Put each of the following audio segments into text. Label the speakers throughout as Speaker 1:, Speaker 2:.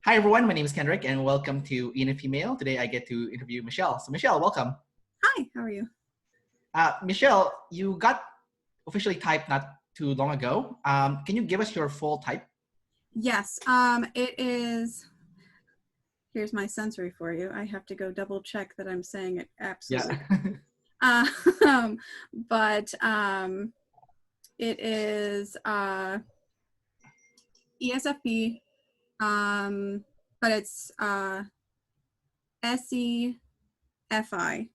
Speaker 1: Hi everyone, my name is Kendrick and welcome to ENFP Mail. Today I get to interview Michelle. So Michelle, welcome.
Speaker 2: Hi, how are you?
Speaker 1: Michelle, you got officially typed not too long ago. Can you give us your full type?
Speaker 2: Yes, it is, here's my sensory for you. I have to go double check that I'm saying it absolutely.
Speaker 1: Yeah.
Speaker 2: But it is ESFP, but it's Se-Fi.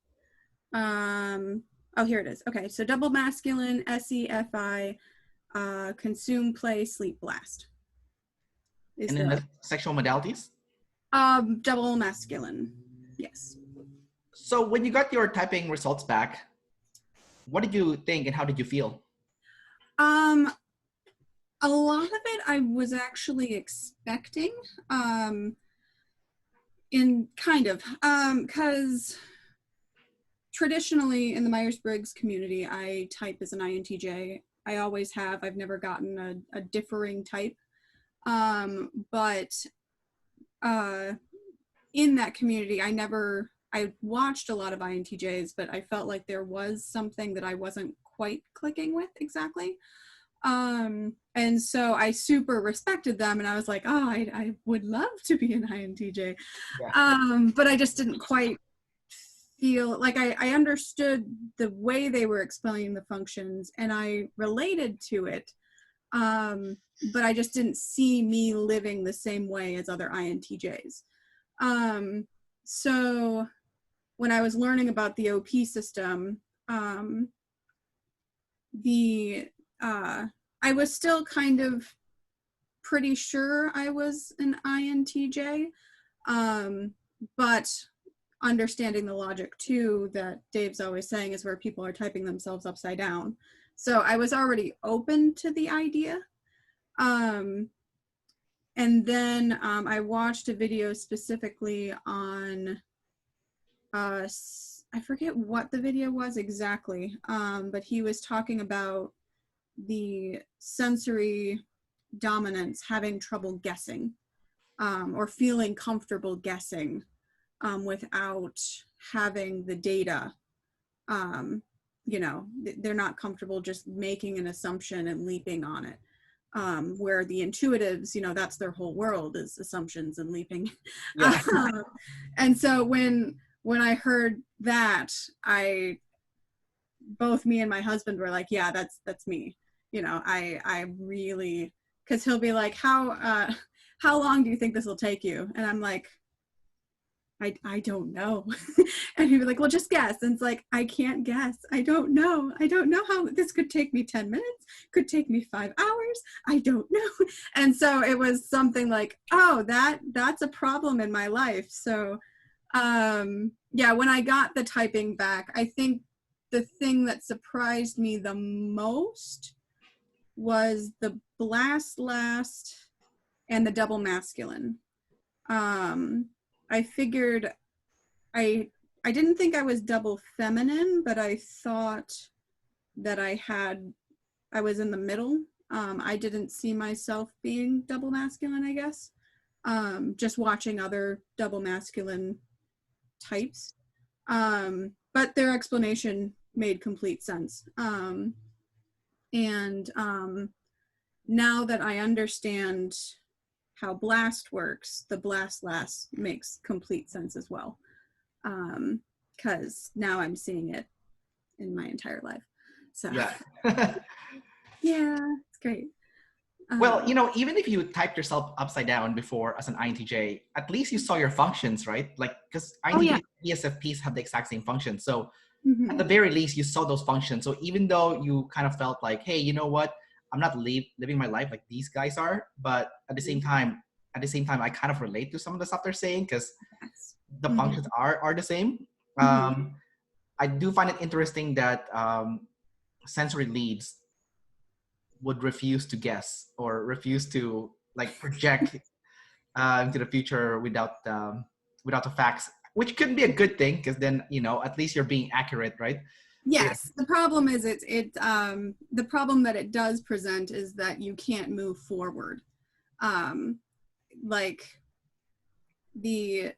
Speaker 2: Oh, here it is. Okay, so double masculine, Se-Fi, consume, play, sleep, blast.
Speaker 1: And then the sexual modalities?
Speaker 2: Double masculine, yes.
Speaker 1: So when you got your typing results back, what did you think and how did you feel?
Speaker 2: A lot of it I was actually expecting, because traditionally in the Myers-Briggs community, I type as an INTJ. I always have. I've never gotten a differing type. But in that community, I watched a lot of INTJs, but I felt like there was something that I wasn't quite clicking with exactly. And so I super respected them and I was like, oh, I would love to be an INTJ. Yeah. But I just didn't quite feel like I understood the way they were explaining the functions and I related to it. But I just didn't see me living the same way as other INTJs. So when I was learning about the OP system, I was still kind of pretty sure I was an INTJ, but understanding the logic too that Dave's always saying is where people are typing themselves upside down. So I was already open to the idea. And then I watched a video specifically on, I forget what the video was exactly, but he was talking about the sensory dominance having trouble guessing or feeling comfortable guessing without having the data. They're not comfortable just making an assumption and leaping on it. Where the intuitives, that's their whole world is assumptions and leaping. Yeah. And so when I heard that, both me and my husband were like, yeah, that's me. I really, because he'll be like, how long do you think this will take you? And I'm like, I don't know. And he'd be like, well, just guess. And it's like, I can't guess. I don't know how this could take me 10 minutes, could take me 5 hours. I don't know. And so it was something like, oh, that's a problem in my life. So yeah, when I got the typing back, I think the thing that surprised me the most was the blast last and the double masculine. I figured I didn't think I was double feminine, but I thought that I was in the middle. I didn't see myself being double masculine, I guess. Just watching other double masculine types. But their explanation made complete sense. And now that I understand how blast works, the blast last makes complete sense as well. Because now I'm seeing it in my entire life. So yeah, yeah, it's great.
Speaker 1: Well, even if you typed yourself upside down before as an INTJ, at least you saw your functions, right? Like, because INTJ ESFPs have the exact same function. So at the very least, you saw those functions. So even though you kind of felt like, hey, you know what? I'm not living my life like these guys are. But at the same time, I kind of relate to some of the stuff they're saying because the functions are the same. I do find it interesting that sensory leads would refuse to guess or refuse to like project into the future without the facts, which could be a good thing because then at least you're being accurate, right?
Speaker 2: Yes. Yeah. The problem is the problem that it does present is that you can't move forward. Like the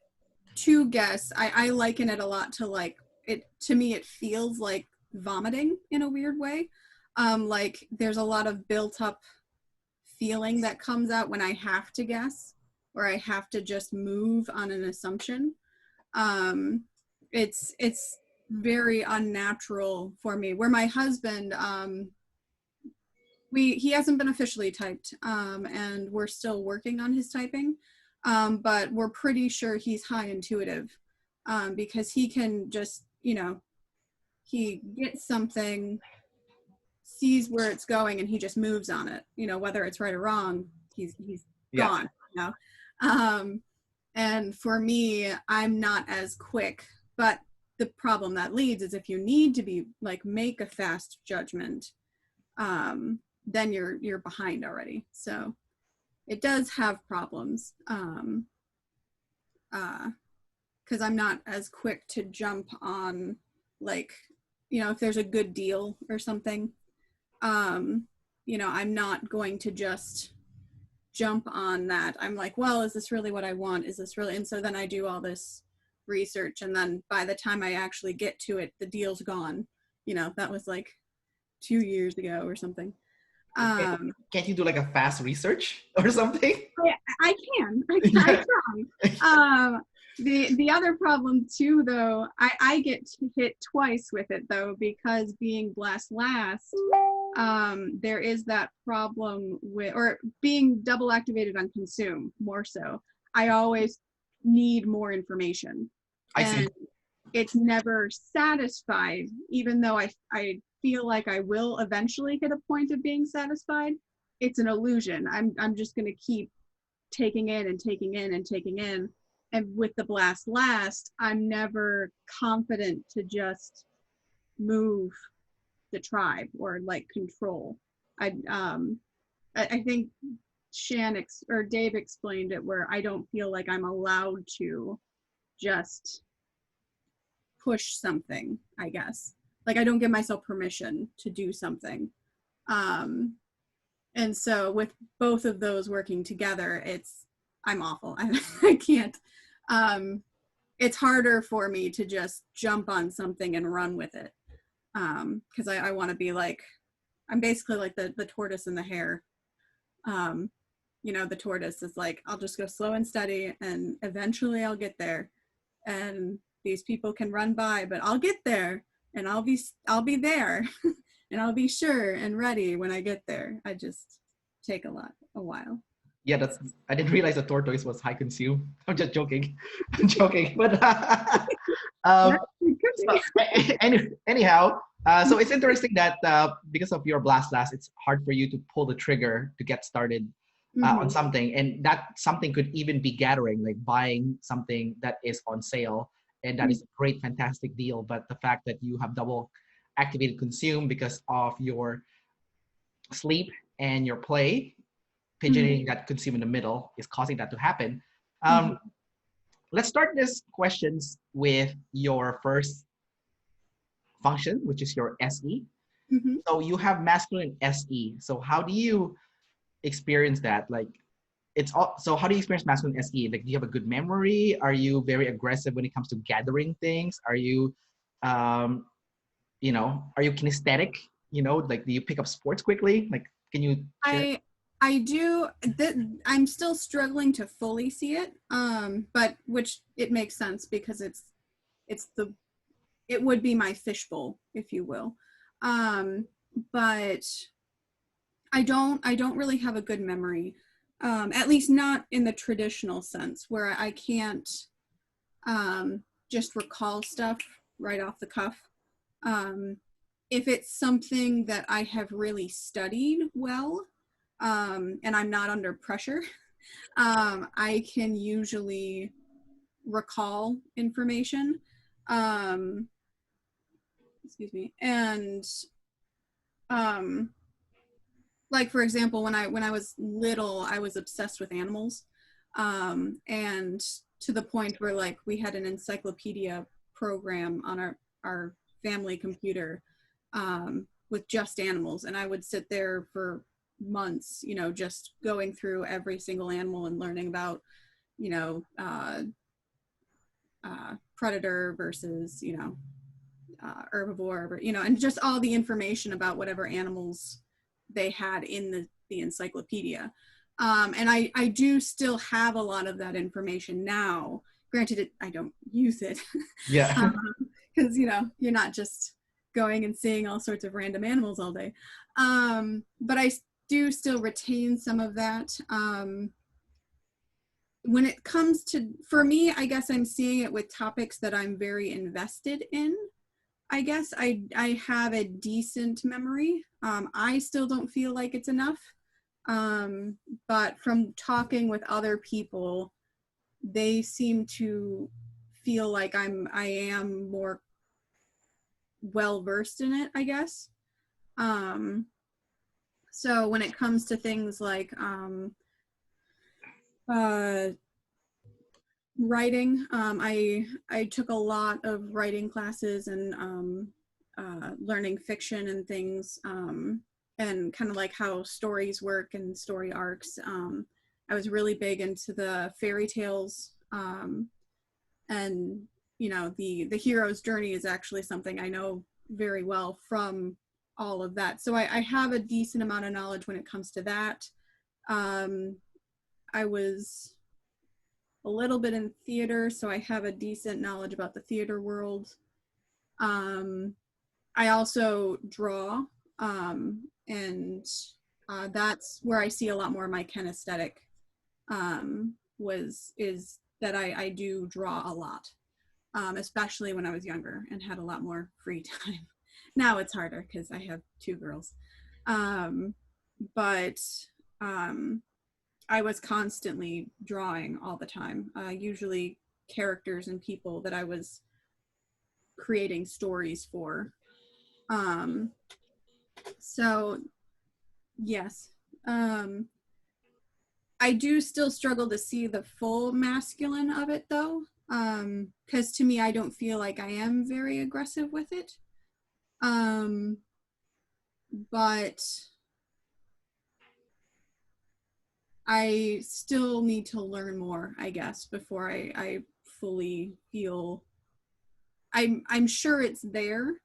Speaker 2: to guess, I liken it a lot to like it, to me it feels like vomiting in a weird way. Like there's a lot of built up feeling that comes out when I have to guess or I have to just move on an assumption. It's very unnatural for me. Where my husband, he hasn't been officially typed, and we're still working on his typing, but we're pretty sure he's high intuitive, because he can just, you know, he gets something, sees where it's going, and he just moves on it. You know, whether it's right or wrong, he's
Speaker 1: Yeah.
Speaker 2: gone. You know, and for me, I'm not as quick. But the problem that leads is if you need to be like make a fast judgment, then you're behind already. So it does have problems, because I'm not as quick to jump on, like, you know, if there's a good deal or something, you know, I'm not going to just jump on that. I'm like, well, is this really what I want? Is this really? And so then I do all this research, and then by the time I actually get to it, the deal's gone. You know, that was like 2 years ago or something.
Speaker 1: Can't you do like a fast research or something?
Speaker 2: I try. The other problem too, though, I get hit twice with it though, because being blessed last, there is that problem with, or being double activated on consume more so. I always need more information.
Speaker 1: I see.
Speaker 2: And it's never satisfied, even though I feel like I will eventually hit a point of being satisfied. It's an illusion. I'm just going to keep taking in and taking in and taking in. And with the blast last, I'm never confident to just move the tribe or like control. I think or Dave explained it, where I don't feel like I'm allowed to just push something, I guess. Like I don't give myself permission to do something. And so with both of those working together, I'm awful. I can't. It's harder for me to just jump on something and run with it. Because I want to be like, I'm basically like the tortoise and the hare. You know, the tortoise is like, I'll just go slow and steady, and eventually I'll get there. And these people can run by, but I'll get there, and I'll be there, and I'll be sure and ready when I get there. I just take a while.
Speaker 1: Yeah, I didn't realize the tortoise was high consume. I'm just joking. I'm joking. But anyhow, so it's interesting that because of your blast last, it's hard for you to pull the trigger to get started on something, and that something could even be gathering, like buying something that is on sale, and that is a great, fantastic deal. But the fact that you have double activated consume because of your sleep and your play, fidgeting that consume in the middle is causing that to happen. Let's start these questions with your first function, which is your SE. So you have masculine SE. So how do you experience that? Like, so how do you experience masculine SE? Like, do you have a good memory? Are you very aggressive when it comes to gathering things? Are you, you know, are you kinesthetic? You know, like, do you pick up sports quickly? Like, can you share?
Speaker 2: I do. I'm still struggling to fully see it, but which it makes sense because it would be my fishbowl, if you will. But I don't really have a good memory, at least not in the traditional sense, where I can't just recall stuff right off the cuff. If it's something that I have really studied well, and I'm not under pressure, I can usually recall information. Excuse me. And like, for example, when I was little, I was obsessed with animals, and to the point where like we had an encyclopedia program on our family computer, with just animals, and I would sit there for months, you know, just going through every single animal and learning about, you know, predator versus, you know, herbivore, you know, and just all the information about whatever animals they had in the encyclopedia. And I do still have a lot of that information now. Granted, I don't use it.
Speaker 1: Yeah.
Speaker 2: Because, you know, you're not just going and seeing all sorts of random animals all day. But I do still retain some of that. When it comes to, for me, I guess I'm seeing it with topics that I'm very invested in. I guess I have a decent memory. I still don't feel like it's enough. But from talking with other people, they seem to feel like I am more well versed in it, I guess. So when it comes to things like writing, I took a lot of writing classes and learning fiction and things, and kind of like how stories work and story arcs. I was really big into the fairy tales, and you know, the hero's journey is actually something I know very well from all of that. So I have a decent amount of knowledge when it comes to that. I was a little bit in theater, so I have a decent knowledge about the theater world. I also draw, and that's where I see a lot more of my kinesthetic, is that I do draw a lot, especially when I was younger and had a lot more free time. Now it's harder because I have 2 girls. But I was constantly drawing all the time, usually characters and people that I was creating stories for. So yes, I do still struggle to see the full masculine of it though, because to me, I don't feel like I am very aggressive with it. But I still need to learn more, I guess, before I fully feel. I'm sure it's there,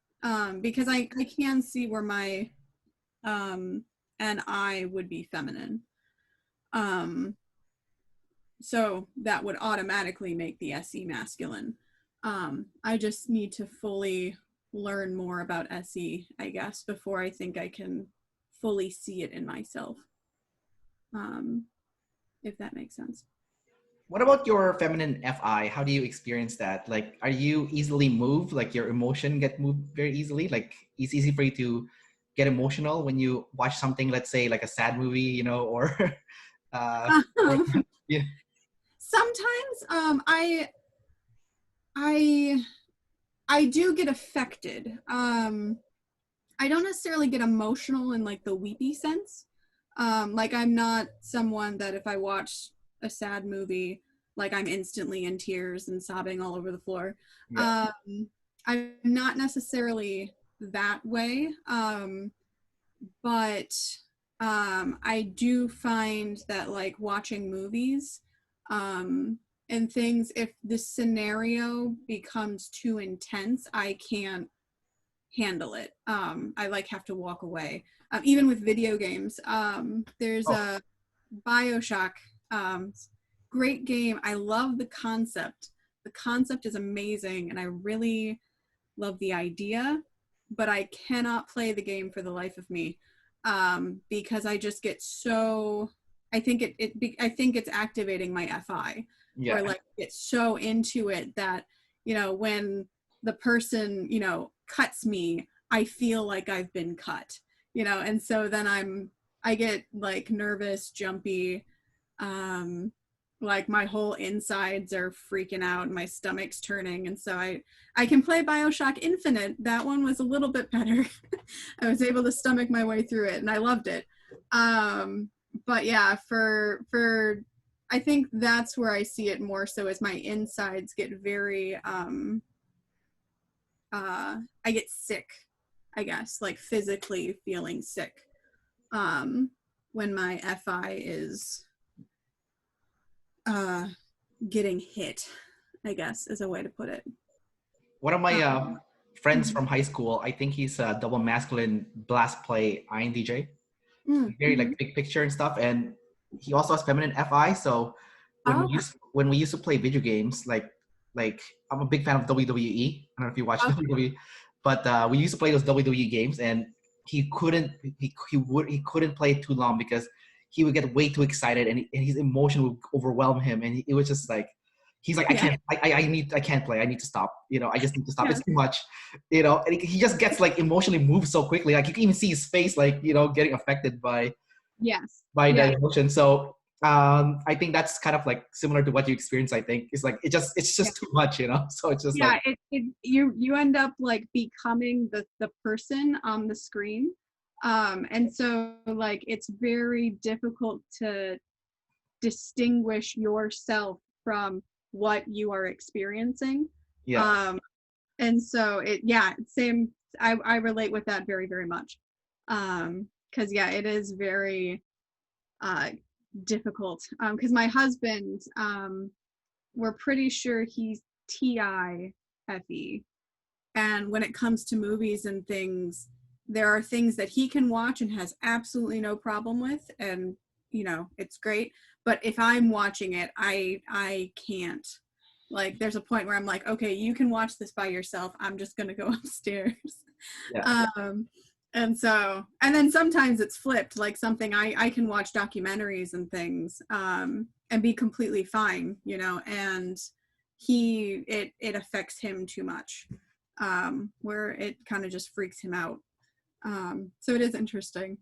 Speaker 2: because I can see where my and I would be feminine. So that would automatically make the SE masculine. I just need to fully learn more about SE, I guess, before I think I can fully see it in myself. If that makes sense.
Speaker 1: What about your feminine FI? How do you experience that? Like, are you easily moved? Like your emotion get moved very easily? Like it's easy for you to get emotional when you watch something, let's say like a sad movie, you know, or yeah.
Speaker 2: Sometimes I I do get affected. I don't necessarily get emotional in like the weepy sense. Like I'm not someone that if I watch a sad movie, like I'm instantly in tears and sobbing all over the floor.
Speaker 1: Yeah.
Speaker 2: I'm not necessarily that way. But I do find that like watching movies, and things, if the scenario becomes too intense, I can't handle it. I like have to walk away. Even with video games, there's
Speaker 1: Oh,
Speaker 2: a BioShock, um, great game. I love the concept. The concept is amazing, and I really love the idea, but I cannot play the game for the life of me, because I just get so. I think it's activating my FI, where
Speaker 1: yeah.
Speaker 2: like get so into it that, you know, when the person, you know, cuts me, I feel like I've been cut, you know, and so then I get like nervous, jumpy, um, like my whole insides are freaking out, my stomach's turning, and so I can play BioShock Infinite. That one was a little bit better. I was able to stomach my way through it, and I loved it. But yeah, for I think that's where I see it more so as my insides get very I get sick, I guess, like physically feeling sick, when my FI is getting hit, I guess is a way to put it.
Speaker 1: One of my friends
Speaker 2: Mhm.
Speaker 1: from high school, I think he's a double masculine blast play INTJ. Very
Speaker 2: Mm-hmm.
Speaker 1: like big picture and stuff, and he also has feminine FI. So
Speaker 2: Oh,
Speaker 1: when we used to play video games, like I'm a big fan of WWE. I don't know if you watch
Speaker 2: okay.
Speaker 1: WWE, but we used to play those WWE games, and he couldn't play it too long because he would get way too excited, and his emotion would overwhelm him, and it was just like he's like
Speaker 2: Yeah.
Speaker 1: I can't play. I need to stop. I just need to stop.
Speaker 2: Yeah.
Speaker 1: It's too much. And he just gets like emotionally moved so quickly. Like you can even see his face, like getting affected
Speaker 2: Yes.
Speaker 1: by
Speaker 2: Yeah.
Speaker 1: that emotion. So I think that's kind of like similar to what you experience. I think it's like it's
Speaker 2: Yeah.
Speaker 1: just too much. So it's just like
Speaker 2: Yeah. You end up like becoming the person on the screen. And so like it's very difficult to distinguish yourself from what you are experiencing.
Speaker 1: yeah.
Speaker 2: And so same. I relate with that very, very much. Because yeah, it is very uh, difficult. Because my husband, we're pretty sure he's TIFE, and when it comes to movies and things, there are things that he can watch and has absolutely no problem with, and it's great. But if I'm watching it, I can't. Like there's a point where I'm like, okay, you can watch this by yourself. I'm just gonna go upstairs.
Speaker 1: Yeah.
Speaker 2: um, and then sometimes it's flipped, like something I can watch documentaries and things and be completely fine, and it affects him too much, where it kind of just freaks him out. So it is interesting.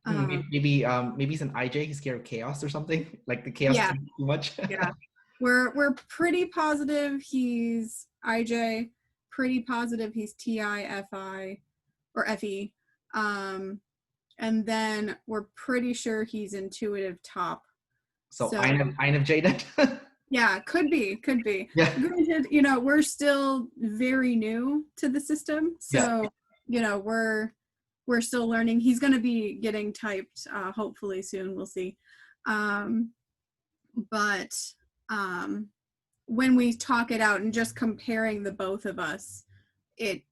Speaker 2: Um,
Speaker 1: Maybe he's an IJ. He's scared of chaos or something. Like the chaos is
Speaker 2: yeah,
Speaker 1: too much.
Speaker 2: yeah. We're pretty positive he's IJ, pretty positive he's TIFI or FE. Um, and then we're pretty sure he's intuitive top.
Speaker 1: So
Speaker 2: So
Speaker 1: INFJ then.
Speaker 2: yeah, could be.
Speaker 1: Yeah.
Speaker 2: Granted, we're still very new to the system,
Speaker 1: Yeah.
Speaker 2: so we're still learning. He's going to be getting typed hopefully soon. We'll see. Um, but um, when we talk it out and just comparing the both of us, it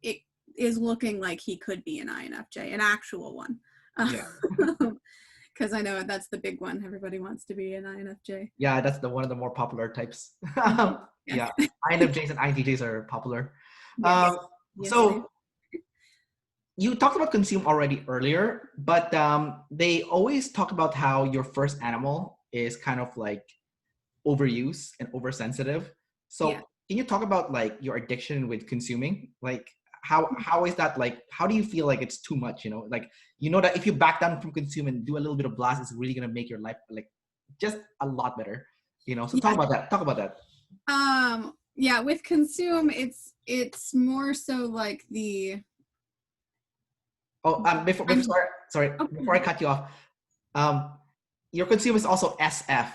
Speaker 2: is looking like he could be an INFJ, an actual one.
Speaker 1: Yeah.
Speaker 2: Because I know that's the big one. Everybody wants to be an INFJ.
Speaker 1: Yeah, that's the one of the more popular types.
Speaker 2: Yes.
Speaker 1: Yeah, INFJs and INTJs are popular.
Speaker 2: Yes.
Speaker 1: Um,
Speaker 2: Yes, they.
Speaker 1: so you talked about consume already earlier, but they always talk about how your first animal is kind of like overuse and oversensitive.
Speaker 2: Yeah.
Speaker 1: So can you talk about like your addiction with consuming? Like how is that, like how do you feel like it's too much? Like that if you back down from consume and do a little bit of blast, it's really gonna make your life like just a lot better. So talk
Speaker 2: Yeah.
Speaker 1: about that. Talk about that.
Speaker 2: Yeah, with consume, it's more so like the.
Speaker 1: Oh, before I cut you off, um, your consume is also SF.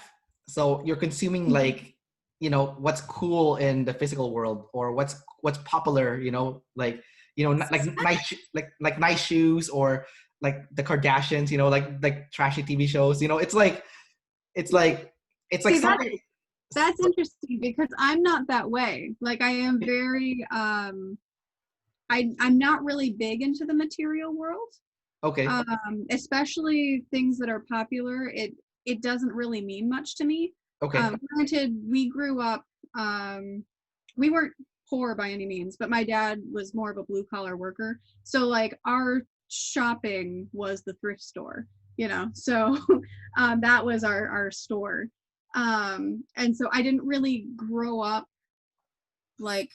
Speaker 1: So you're consuming like, what's cool in the physical world or what's popular, like like nice shoes or like the Kardashians, like trashy TV shows. It's like
Speaker 2: See,
Speaker 1: something.
Speaker 2: that's interesting because I'm not that way. Like I am very I'm not really big into the material world.
Speaker 1: Okay.
Speaker 2: Especially things that are popular. It doesn't really mean much to me.
Speaker 1: Okay.
Speaker 2: Granted, we grew up, we weren't poor by any means, but my dad was more of a blue collar worker. So like our shopping was the thrift store, so that was our store. And so I didn't really grow up like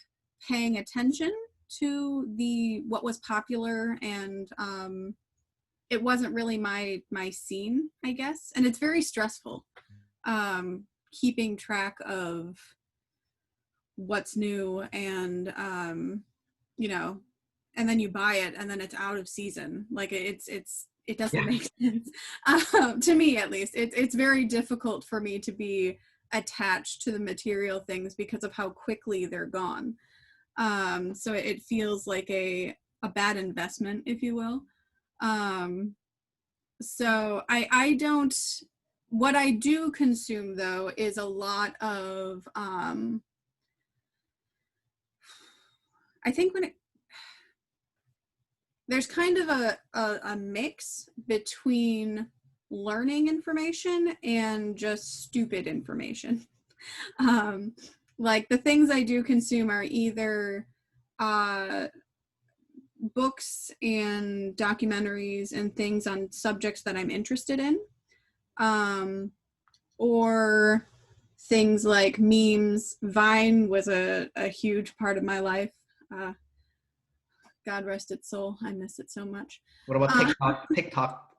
Speaker 2: paying attention to what was popular, and it wasn't really my scene, I guess. And it's very stressful, keeping track of what's new, and and then you buy it and then it's out of season. Like it doesn't
Speaker 1: Yeah.
Speaker 2: make sense, to me at least. It's very difficult for me to be attached to the material things because of how quickly they're gone. So it feels like a bad investment, if you will. So I don't what I do consume though is a lot of I think there's kind of a mix between learning information and just stupid information. Like the things I do consume are either books and documentaries and things on subjects that I'm interested in, or things like memes. Vine was a huge part of my life. God rest its soul. I miss it so much.
Speaker 1: What about TikTok? TikTok.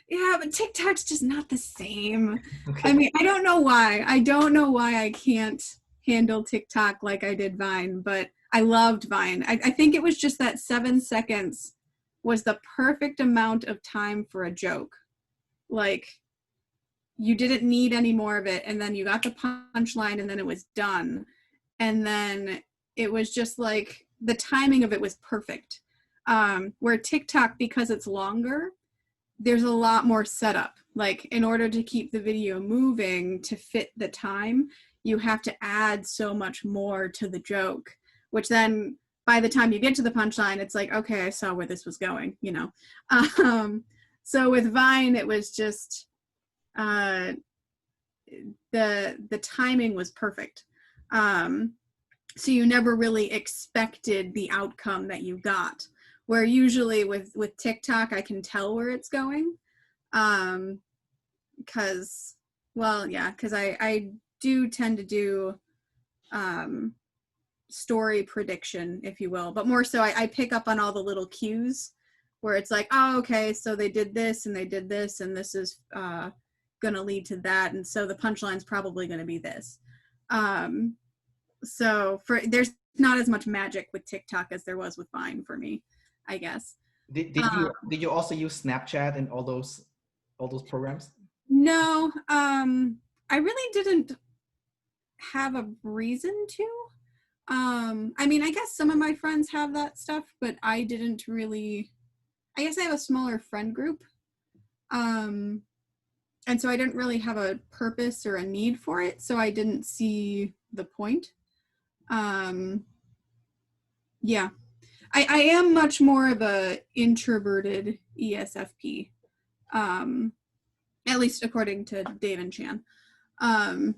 Speaker 2: Yeah, but TikTok's just not the same.
Speaker 1: Okay.
Speaker 2: I mean, I don't know why. I don't know why I can't handle TikTok like I did Vine, but I loved Vine. I think it was just that 7 seconds was the perfect amount of time for a joke. Like, you didn't need any more of it, and then you got the punchline, and then it was done. And then it was just like, the timing of it was perfect. Where TikTok, because it's longer, there's a lot more setup. Like, in order to keep the video moving to fit the time, you have to add so much more to the joke, which then by the time you get to the punchline, it's like, okay, I saw where this was going, you know? So with Vine, it was just, the timing was perfect. So you never really expected the outcome that you got. Where usually with TikTok, I can tell where it's going. Because I do tend to do story prediction, if you will. But more so, I pick up on all the little cues where it's like, oh, okay, so they did this and they did this, and this is going to lead to that. And so the punchline's probably going to be this. So there's not as much magic with TikTok as there was with Vine for me, I guess.
Speaker 1: Did you also use Snapchat and all those programs?
Speaker 2: No, I really didn't have a reason to. I mean, I guess some of my friends have that stuff, but I didn't really. I guess I have a smaller friend group, and so I didn't really have a purpose or a need for it, so I didn't see the point. Yeah, I am much more of a introverted ESFP, at least according to Dave and Chan.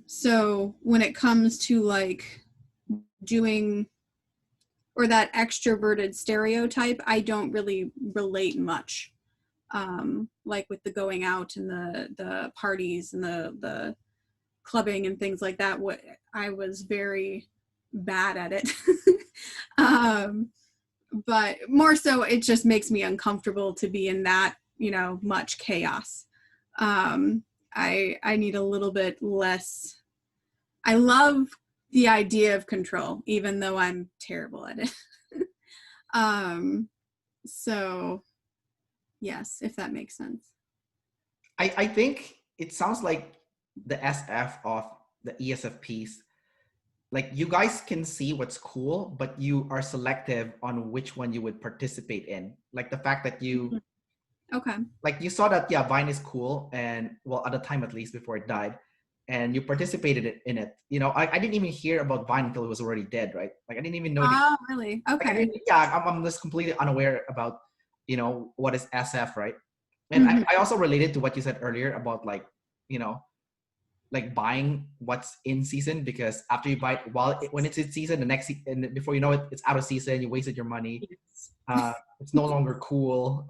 Speaker 2: So when it comes to like doing or that extroverted stereotype, I don't really relate much. Like with the going out and the parties and the clubbing and things like that, I was very bad at it. But more so, it just makes me uncomfortable to be in that, much chaos. I need a little bit less. I love the idea of control, even though I'm terrible at it. So yes, if that makes sense.
Speaker 1: I think it sounds like the SF of the ESFPs, like you guys can see what's cool, but you are selective on which one you would participate in. Like the fact that you,
Speaker 2: okay,
Speaker 1: like you saw that, yeah, Vine is cool, and well, at the time at least before it died, and you participated in it. I didn't even hear about Vine until it was already dead, right? Like I didn't even know.
Speaker 2: Oh, really? Okay.
Speaker 1: Like, I'm just completely unaware about, what is SF, right? And I also related to what you said earlier about like, like buying what's in season, because after you buy it when it's in season, and before you know it, it's out of season. You wasted your money. Yes. It's no longer cool.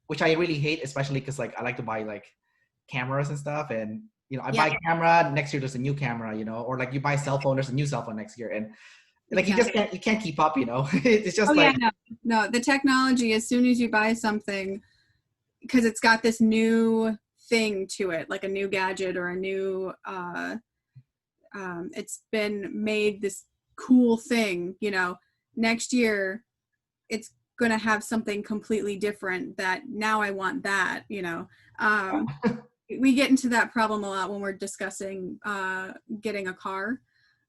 Speaker 1: Which I really hate, especially because like I like to buy like cameras and stuff, and I buy a camera, next year there's a new camera, or like you buy a cell phone, there's a new cell phone next year, and like you can't keep up, It's just
Speaker 2: no, the technology, as soon as you buy something, because it's got this new thing to it, like a new gadget or a new it's been made this cool thing, next year it's gonna have something completely different that now I want that. We get into that problem a lot when we're discussing getting a car.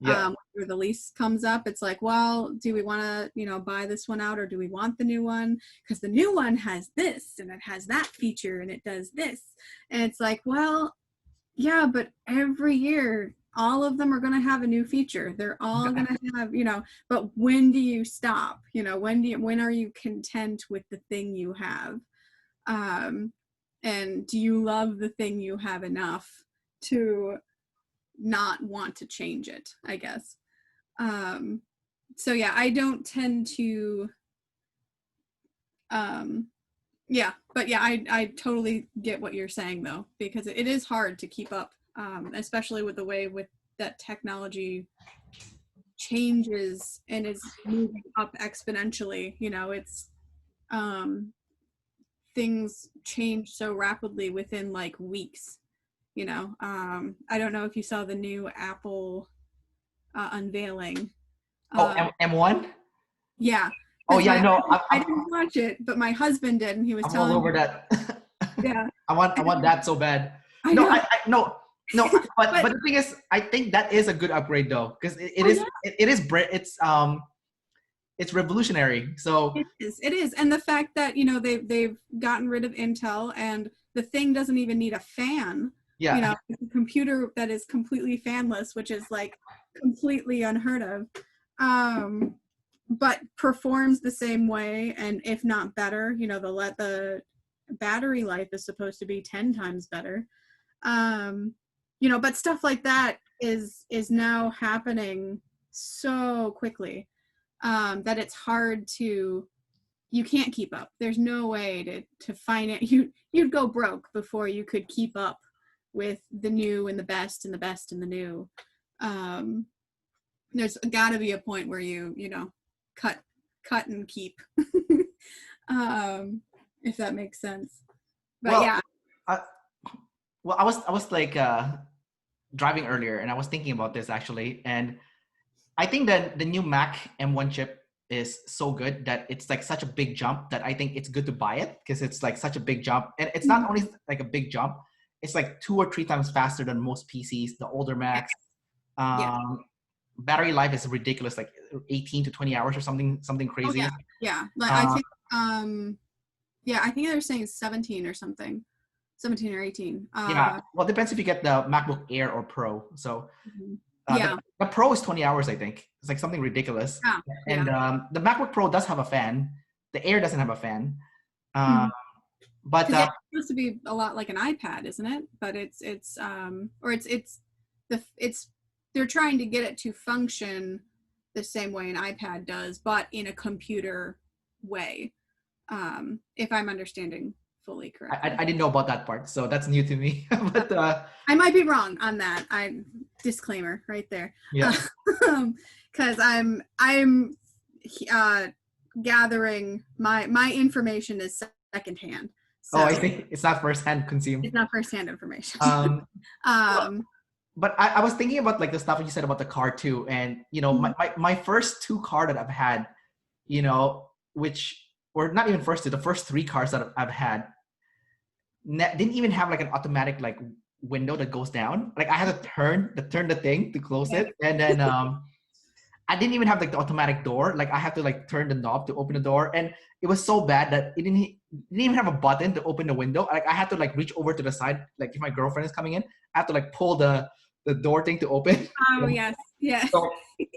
Speaker 1: Yeah.
Speaker 2: Where the lease comes up, it's like, well, do we want to, you know, buy this one out, or do we want the new one? Because the new one has this and it has that feature and it does this. And it's like, well, yeah, but every year all of them are going to have a new feature. They're all going to have, you know, but when do you stop? You know, when are you content with the thing you have? And do you love the thing you have enough to not want to change it, I guess. So yeah, I don't tend to, yeah, but yeah, I totally get what you're saying though, because it is hard to keep up, especially with the way with that technology changes and is moving up exponentially. You know, it's, things change so rapidly within like weeks, you know. I don't know if you saw the new Apple unveiling.
Speaker 1: Oh, M1?
Speaker 2: Yeah.
Speaker 1: Oh yeah, no,
Speaker 2: I didn't watch it, but my husband did, and he was
Speaker 1: I'm
Speaker 2: telling
Speaker 1: all over
Speaker 2: me.
Speaker 1: that.
Speaker 2: Yeah.
Speaker 1: I want that so bad.
Speaker 2: I
Speaker 1: No,
Speaker 2: know.
Speaker 1: no, but the thing is, I think that is a good upgrade though, because it's revolutionary. So
Speaker 2: it is, and the fact that, you know, they've gotten rid of Intel, and the thing doesn't even need a fan.
Speaker 1: yeah,
Speaker 2: You know, it's a computer that is completely fanless, which is like completely unheard of. But performs the same way, and if not better. You know, the battery life is supposed to be 10 times better. You know, but stuff like that is now happening so quickly, that it's hard to, you can't keep up. There's no way to finance, you'd go broke before you could keep up with the new and the best and the best and the new. There's got to be a point where you know, cut and keep. If that makes sense. But
Speaker 1: well,
Speaker 2: yeah.
Speaker 1: Well, I was like driving earlier, and I was thinking about this actually, and I think that the new Mac M1 chip is so good that it's like such a big jump that I think it's good to buy it, because it's like such a big jump, and it's not only like a big jump, it's like 2 or 3 times faster than most PCs, the older Macs. Battery life is ridiculous, like 18 to 20 hours or something crazy.
Speaker 2: Oh, yeah. Like I think, I think they're saying 17 or something, 17 or 18.
Speaker 1: Yeah, well, it depends if you get the MacBook Air or Pro. So the Pro is 20 hours, I think. It's like something ridiculous. And the MacBook Pro does have a fan. The Air doesn't have a fan. But
Speaker 2: it's supposed to be a lot like an iPad, isn't it? But it's they're trying to get it to function the same way an iPad does, but in a computer way. If I'm understanding fully correctly.
Speaker 1: I didn't know about that part, so that's new to me. But
Speaker 2: I might be wrong on that. Disclaimer right there.
Speaker 1: Yeah.
Speaker 2: Because I'm gathering my information is secondhand. So
Speaker 1: I think it's not firsthand consumed.
Speaker 2: It's not firsthand information.
Speaker 1: But I was thinking about like the stuff you said about the car too, and you know, my first 2 car that I've had, you know, or not even first 2, the first 3 cars that I've had didn't even have like an automatic like window that goes down. Like I had to turn the thing to close it, and then I didn't even have like the automatic door. Like I have to like turn the knob to open the door, and it was so bad that it didn't even have a button to open the window. Like I had to like reach over to the side, like if my girlfriend is coming in, I have to like pull the door thing to open.
Speaker 2: Oh yes, yeah.
Speaker 1: So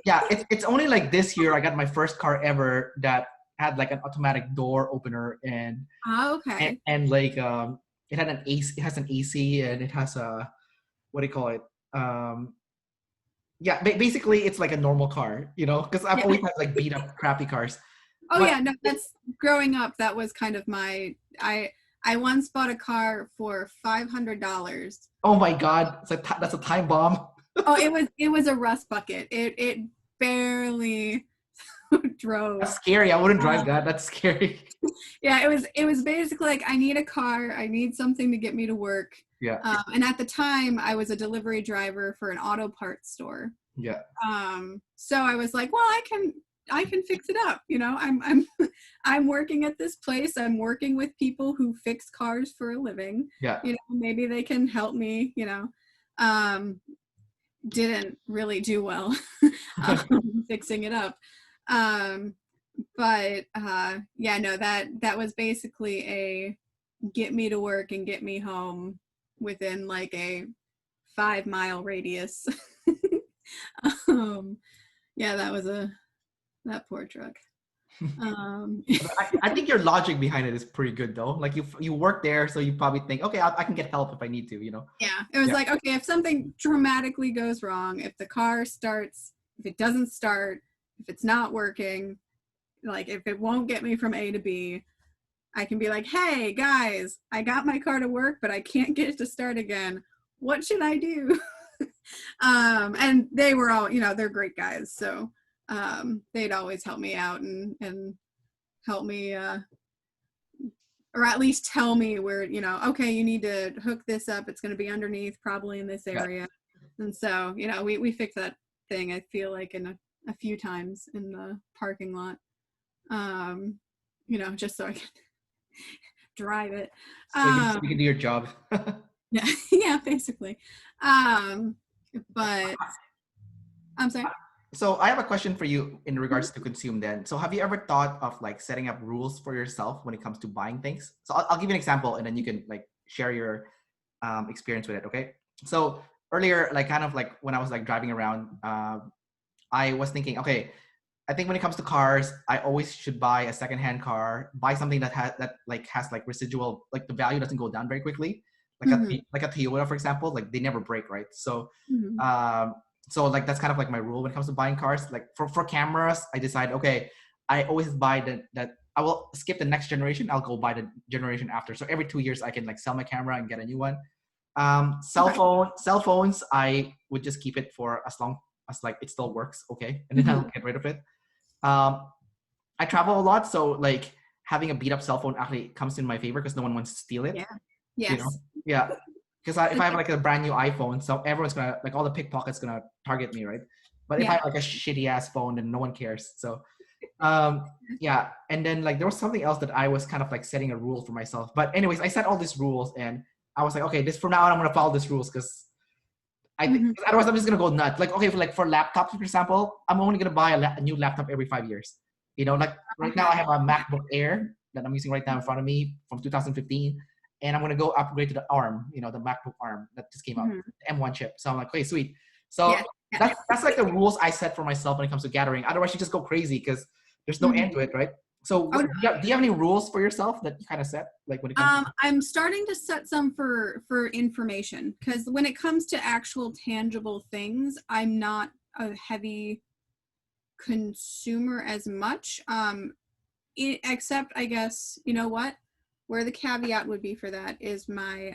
Speaker 1: yeah, it's only like this year I got my first car ever that had like an automatic door opener, and
Speaker 2: okay,
Speaker 1: and like it had an AC, it has an AC, and it has a, what do you call it? Yeah, basically it's like a normal car, you know, because I've always had like beat up crappy cars.
Speaker 2: Oh yeah, no, that's growing up. That was kind of my. I once bought a car for $500.
Speaker 1: Oh my God, that's a time bomb.
Speaker 2: Oh, it was a rust bucket. It barely drove.
Speaker 1: That's scary. I wouldn't drive that. That's scary.
Speaker 2: Yeah, it was basically like, I need a car. I need something to get me to work.
Speaker 1: Yeah.
Speaker 2: And at the time, I was a delivery driver for an auto parts store.
Speaker 1: Yeah.
Speaker 2: So I was like, well, I can fix it up. You know, I'm working at this place. I'm working with people who fix cars for a living.
Speaker 1: Yeah.
Speaker 2: You know, maybe they can help me, you know. didn't really do well fixing it up. But yeah, no, that was basically a get me to work and get me home within like a 5-mile radius. Yeah, that poor truck.
Speaker 1: I think your logic behind it is pretty good though. Like you work there, so you probably think, okay, I can get help if I need to, you know?
Speaker 2: Yeah, it was like, okay, if something dramatically goes wrong, if the car starts, if it doesn't start, if it's not working, like if it won't get me from A to B, I can be like, hey guys, I got my car to work, but I can't get it to start again. What should I do? And they were all, they're great guys. So they'd always help me out and help me, or at least tell me where, okay, you need to hook this up. It's going to be underneath, probably in this area. And so, we fixed that thing, I feel like, in a few times in the parking lot, just so I can drive it.
Speaker 1: So you can do your job.
Speaker 2: Yeah, basically. But I'm sorry.
Speaker 1: So I have a question for you in regards to consume then. So have you ever thought of like setting up rules for yourself when it comes to buying things? So I'll give you an example and then you can like share your experience with it. Okay. So earlier, like kind of like when I was like driving around, I was thinking, okay, I think when it comes to cars, I always should buy a secondhand car, buy something that has residual, like the value doesn't go down very quickly. Like a Toyota, for example, like they never break, right? So, so like that's kind of like my rule when it comes to buying cars. Like for cameras, I decide, okay, I always buy that I will skip the next generation. I'll go buy the generation after. So every 2 years I can like sell my camera and get a new one. Cell phones, I would just keep it for as long as like it still works. Okay. And then I'll get rid of it. I travel a lot. So like having a beat up cell phone actually comes in my favor because no one wants to steal it.
Speaker 2: Yeah. Yes.
Speaker 1: Yeah. Because if I have like a brand new iPhone, so everyone's gonna like all the pickpockets gonna target me, right? But if I have like a shitty ass phone, then no one cares. So, yeah. And then like there was something else that I was kind of like setting a rule for myself. But anyways, I set all these rules, and I was like, okay, this from now on I'm gonna follow these rules because I think otherwise I'm just gonna go nuts. Like okay, for laptops, for example, I'm only gonna buy a new laptop every 5 years. Like right now I have a MacBook Air that I'm using right now in front of me from 2015. And I'm going to go upgrade to the ARM, the MacBook ARM that just came out, the M1 chip. So I'm like, okay, sweet. So that's like the rules I set for myself when it comes to gathering. Otherwise, you just go crazy because there's no end to it, right? So do you have any rules for yourself that you kind of set? Like when it comes to-
Speaker 2: I'm starting to set some for information, because when it comes to actual tangible things, I'm not a heavy consumer as much. Except, I guess, you know what? Where the caveat would be for that is my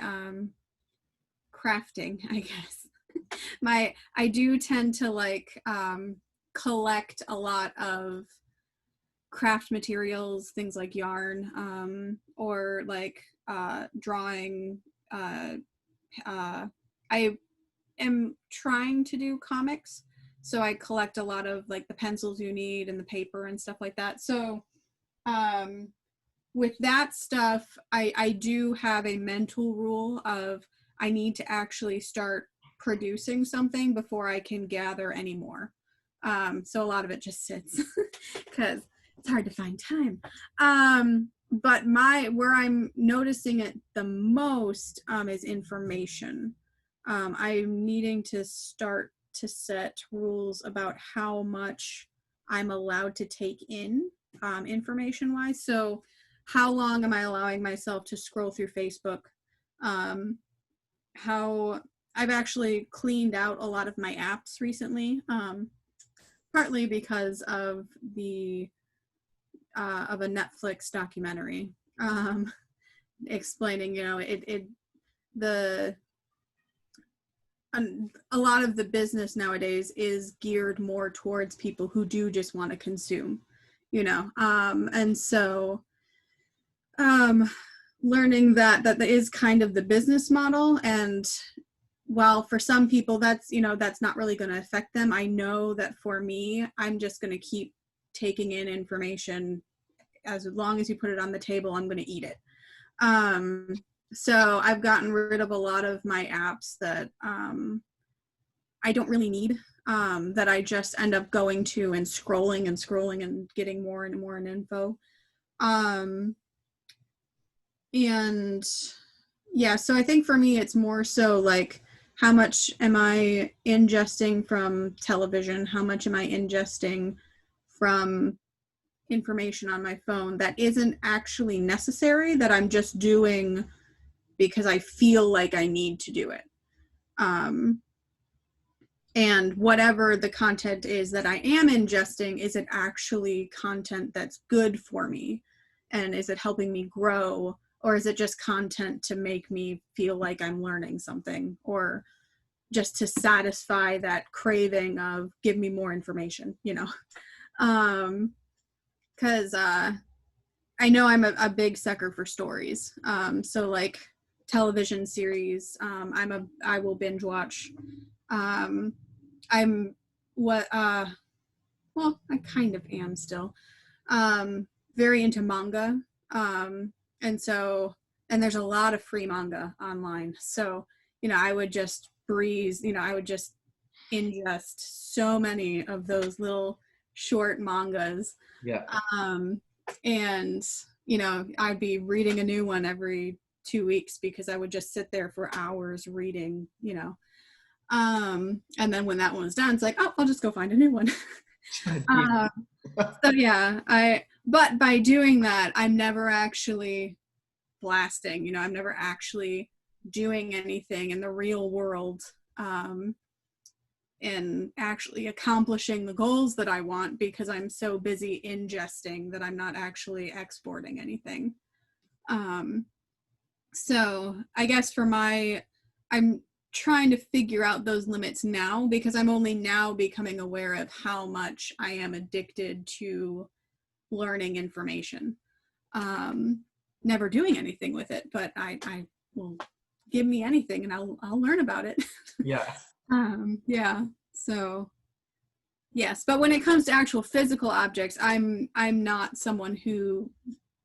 Speaker 2: crafting, I guess. I do tend to like collect a lot of craft materials, things like yarn, or like drawing. I am trying to do comics, so I collect a lot of like the pencils you need and the paper and stuff like that. So with that stuff, I do have a mental rule of I need to actually start producing something before I can gather anymore. So a lot of it just sits because it's hard to find time. But where I'm noticing it the most is information. I'm needing to start to set rules about how much I'm allowed to take in information-wise. So how long am I allowing myself to scroll through Facebook? How I've actually cleaned out a lot of my apps recently, partly because of of a Netflix documentary explaining, a lot of the business nowadays is geared more towards people who do just want to consume, and so learning that is kind of the business model. And while for some people that's not really going to affect them, I know that for me, I'm just going to keep taking in information. As long as you put it on the table, I'm going to eat it. So I've gotten rid of a lot of my apps that I don't really need, that I just end up going to and scrolling and getting more and more info. And yeah, so I think for me, it's more so like, how much am I ingesting from television? How much am I ingesting from information on my phone that isn't actually necessary, that I'm just doing because I feel like I need to do it? And whatever the content is that I am ingesting, is it actually content that's good for me? And is it helping me grow? Or is it just content to make me feel like I'm learning something, or just to satisfy that craving of give me more information, you know? Because I know I'm a big sucker for stories. So like television series, I will binge watch. I'm what well, I kind of am still very into manga, and so, and there's a lot of free manga online, so you know, I would just breeze, you know, I would just ingest so many of those little short mangas.
Speaker 1: Yeah.
Speaker 2: And you know, I'd be reading a new one every 2 weeks because I would just sit there for hours reading, you know. And then when that one's done, it's like, oh, I'll just go find a new one. So yeah, but by doing that, I'm never actually blasting, you know, I'm never actually doing anything in the real world, and actually accomplishing the goals that I want, because I'm so busy ingesting that I'm not actually exporting anything. So I guess I'm trying to figure out those limits now, because I'm only now becoming aware of how much I am addicted to learning information. Never doing anything with it, but I will, give me anything and I'll learn about it.
Speaker 1: Yeah.
Speaker 2: Yeah. So yes, but when it comes to actual physical objects, I'm not someone who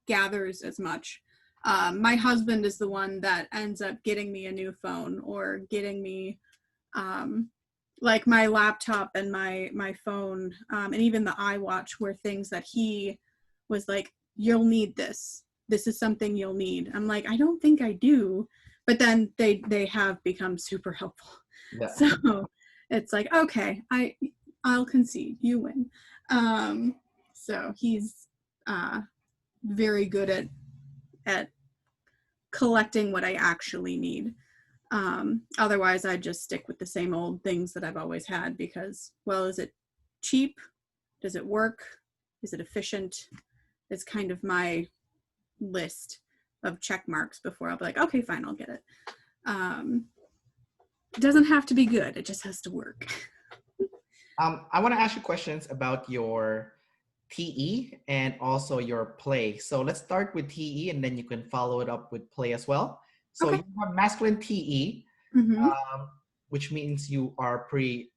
Speaker 2: gathers as much. My husband is the one that ends up getting me a new phone, or getting me like my laptop and my phone, and even the iWatch were things that he was like, you'll need this. This is something you'll need. I'm like, I don't think I do. But then they have become super helpful.
Speaker 1: Yeah.
Speaker 2: So it's like, okay, I'll concede, you win. So he's very good at collecting what I actually need. Otherwise, I just stick with the same old things that I've always had, because, well, is it cheap? Does it work? Is it efficient? It's kind of my list of check marks before I'll be like, okay, fine, I'll get it. It doesn't have to be good. It just has to work.
Speaker 1: I want to ask you questions about your TE and also your play. So let's start with TE, and then you can follow it up with play as well. So
Speaker 2: Okay.
Speaker 1: you have masculine TE,
Speaker 2: Mm-hmm.
Speaker 1: which means you are pretty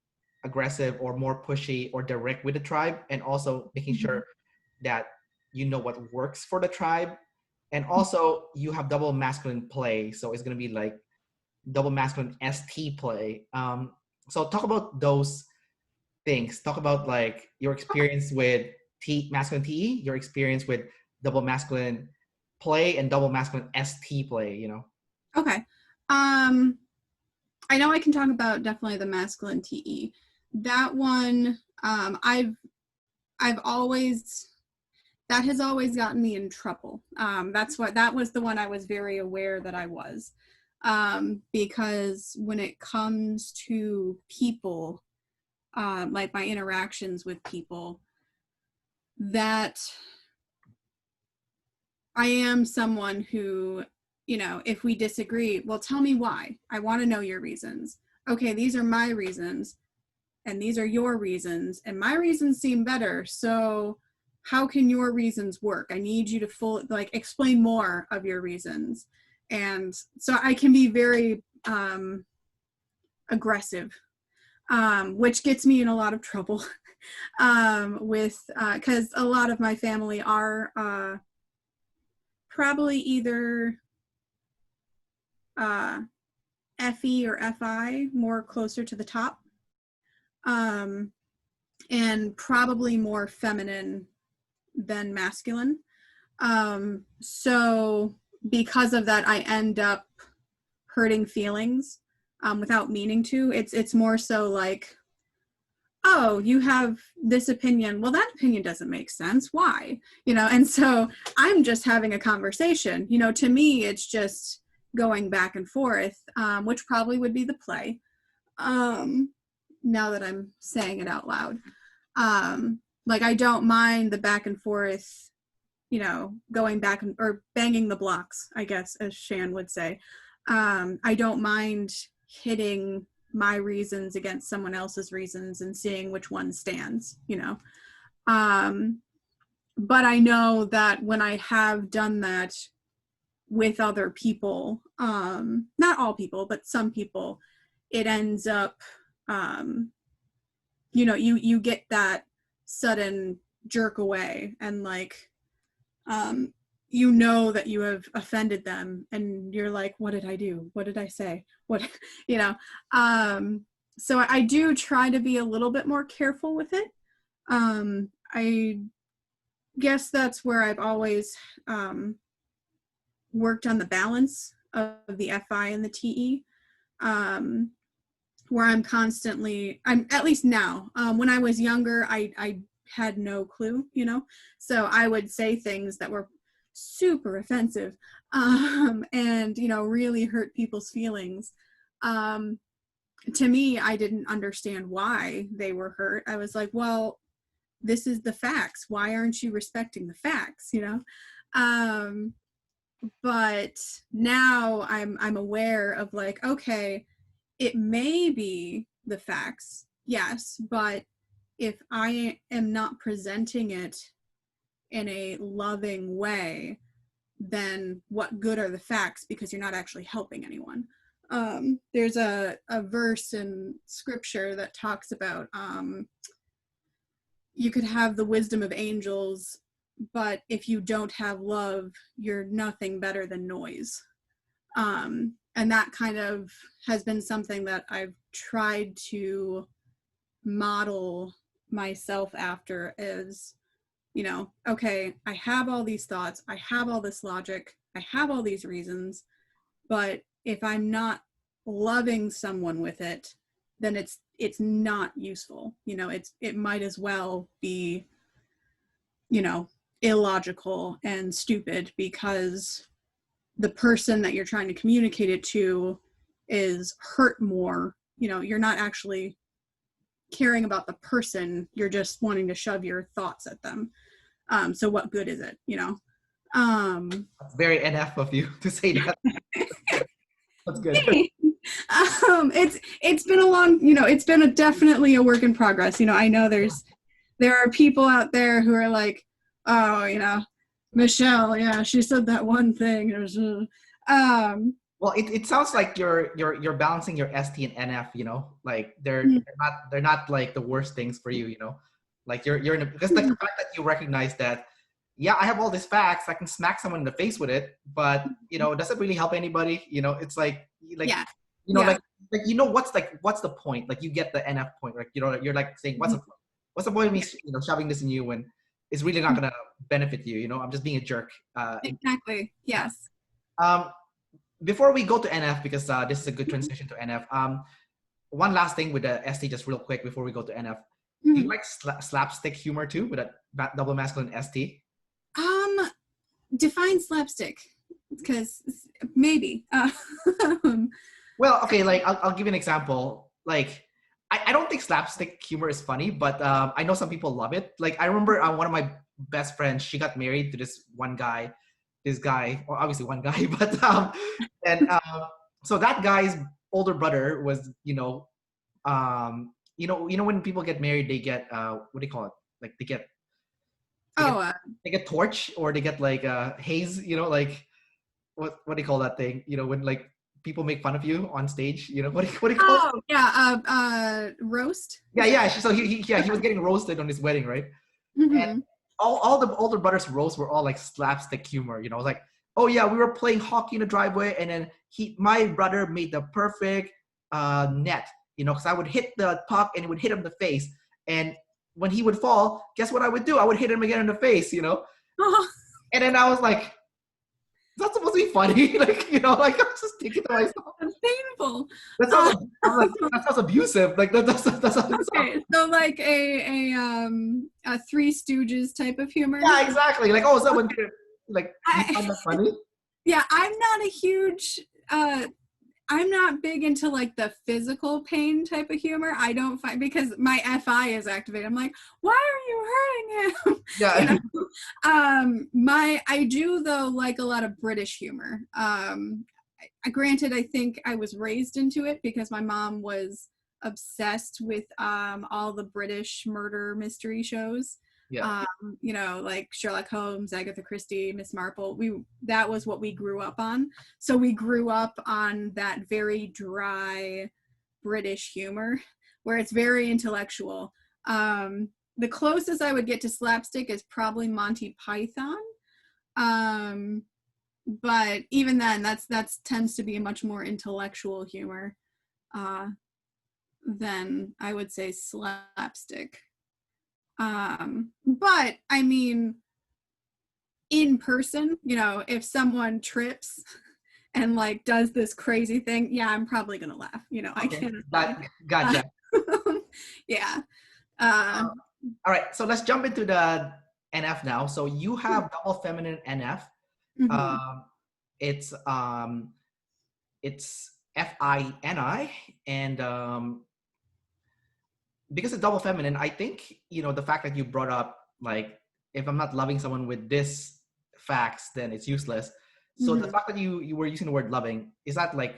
Speaker 1: aggressive or more pushy or direct with the tribe, and also making sure that you know what works for the tribe. And also you have double masculine play. So it's going to be like double masculine ST play. So talk about those things. Talk about like your experience with masculine TE, your experience with double masculine play and double masculine ST play, you know?
Speaker 2: Okay. I know I can talk about definitely the masculine TE. That one, I've always, that has always gotten me in trouble. That was the one I was very aware that I was. Because when it comes to people, like my interactions with people, that I am someone who, you know, if we disagree, well, tell me why. I want to know your reasons. Okay, these are my reasons, and these are your reasons, and my reasons seem better. So how can your reasons work? I need you to explain more of your reasons. And so I can be very aggressive, which gets me in a lot of trouble because a lot of my family are probably either FE or FI, more closer to the top. and probably more feminine than masculine. So because of that, I end up hurting feelings without meaning to. It's more so like, oh, you have this opinion. Well, that opinion doesn't make sense. Why? And so I'm just having a conversation. To me, it's just going back and forth, which probably would be the play. Now that I'm saying it out loud. Like, I don't mind the back and forth, going back or banging the blocks, I guess, as Shan would say. I don't mind hitting my reasons against someone else's reasons and seeing which one stands, but I know that when I have done that with other people, not all people, but some people, it ends up, you get that sudden jerk away, and like, that you have offended them, and you're like, what did I do? What did I say? What, so I do try to be a little bit more careful with it. I guess that's where I've always worked on the balance of the FI and the TE, where I'm at least now, when I was younger, I had no clue, so I would say things that were super offensive, and really hurt people's feelings. To me, I didn't understand why they were hurt. I was like, well, this is the facts. Why aren't you respecting the facts? But now I'm aware of like, okay, it may be the facts, yes, but if I am not presenting it in a loving way, then what good are the facts, because you're not actually helping anyone. There's a verse in scripture that talks about you could have the wisdom of angels, but if you don't have love, you're nothing better than noise. And that kind of has been something that I've tried to model myself after, is, okay, I have all these thoughts, I have all this logic, I have all these reasons, but if I'm not loving someone with it, then it's not useful. It might as well be, illogical and stupid, because the person that you're trying to communicate it to is hurt more. You're not actually caring about the person, you're just wanting to shove your thoughts at them. So what good is it?
Speaker 1: That's very NF of you to say that. That's good.
Speaker 2: It's been a long, it's been definitely a work in progress. I know there are people out there who are like, oh, Michelle, yeah, she said that one thing.
Speaker 1: Well, it sounds like you're balancing your ST and NF. Like they're not like the worst things for you. Like you're in because like the fact that you recognize that, yeah, I have all these facts, I can smack someone in the face with it, but does it really help anybody? It's like
Speaker 2: yeah.
Speaker 1: like what's the point? Like you get the NF point, like you're like saying what's the point of me shoving this in you when it's really not gonna benefit you? I'm just being a jerk.
Speaker 2: Exactly. Yes.
Speaker 1: Before we go to NF, because this is a good transition to NF. One last thing with the ST, just real quick before we go to NF. Do you like slapstick humor too with a double masculine ST?
Speaker 2: Define slapstick, because maybe.
Speaker 1: Well, okay, like I'll give you an example. Like I don't think slapstick humor is funny, but I know some people love it. Like I remember one of my best friends, she got married to this guy, well, obviously one guy, but so that guy's older brother was, when people get married, they get what do you call it? Like they get torch, or they get like haze, like what do you call that thing? When like people make fun of you on stage, what do you call it?
Speaker 2: Oh yeah, roast.
Speaker 1: Yeah. So he was getting roasted on his wedding, right? And all the older brothers' roasts were all like slapstick humor, like, oh yeah, we were playing hockey in the driveway, and then my brother made the perfect net. you know, because I would hit the puck and it would hit him in the face. And when he would fall, guess what I would do? I would hit him again in the face, you know? And then I was like, it's not supposed to be funny. Like, you know, like I was just thinking to myself.
Speaker 2: That's painful.
Speaker 1: I'm like, that sounds abusive. Like that's
Speaker 2: okay, so like a Three Stooges type of humor.
Speaker 1: Yeah, exactly. Like, oh, someone did it. Like, you find that funny?
Speaker 2: Yeah, I'm not a huge I'm not big into like the physical pain type of humor. I don't find, because my FI is activated. I'm like, why are you hurting him?
Speaker 1: Yeah.
Speaker 2: You know? I do though like a lot of British humor. Granted, I think I was raised into it because my mom was obsessed with all the British murder mystery shows.
Speaker 1: Yeah.
Speaker 2: You know, like Sherlock Holmes, Agatha Christie, Miss Marple. That was what we grew up on. So we grew up on that very dry British humor where it's very intellectual. The closest I would get to slapstick is probably Monty Python. But even then, that's tends to be a much more intellectual humor than I would say slapstick. But I mean, in person, you know, if someone trips and like does this crazy thing, yeah, I'm probably gonna laugh. You know,
Speaker 1: Okay.
Speaker 2: I can't.
Speaker 1: Gotcha.
Speaker 2: Yeah.
Speaker 1: All right. So let's jump into the NF now. So you have double feminine NF.
Speaker 2: Mm-hmm.
Speaker 1: It's FINI, and because it's double feminine, I think, you know, the fact that you brought up, like, if I'm not loving someone with this facts, then it's useless. So the fact that you were using the word loving, is that like,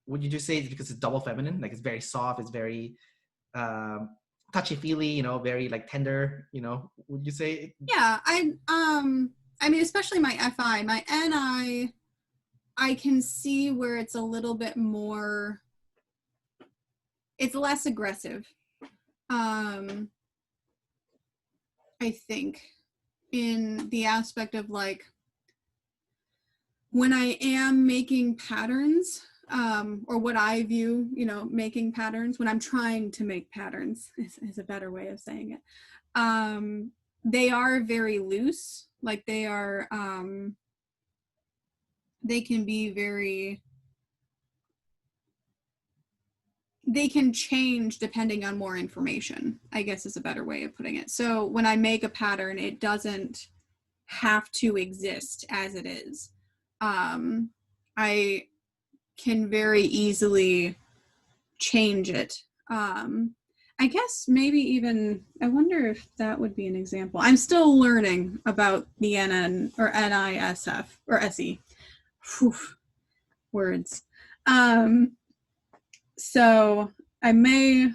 Speaker 1: would you just say it's because it's double feminine? Like it's very soft, it's very touchy-feely, you know, very like tender, you know, would you say?
Speaker 2: Yeah, I mean, especially my FI, my NI, I can see where it's a little bit more, it's less aggressive. I think in the aspect of like, when I am making patterns, or what I view, you know, making patterns, when I'm trying to make patterns is a better way of saying it. They are very loose, like they are, they can be very, they can change depending on more information, I guess is a better way of putting it. So when I make a pattern, it doesn't have to exist as it is. I can very easily change it. I guess maybe even, I wonder if that would be an example. I'm still learning about the NN or NISF or SE. Whew, words. So I may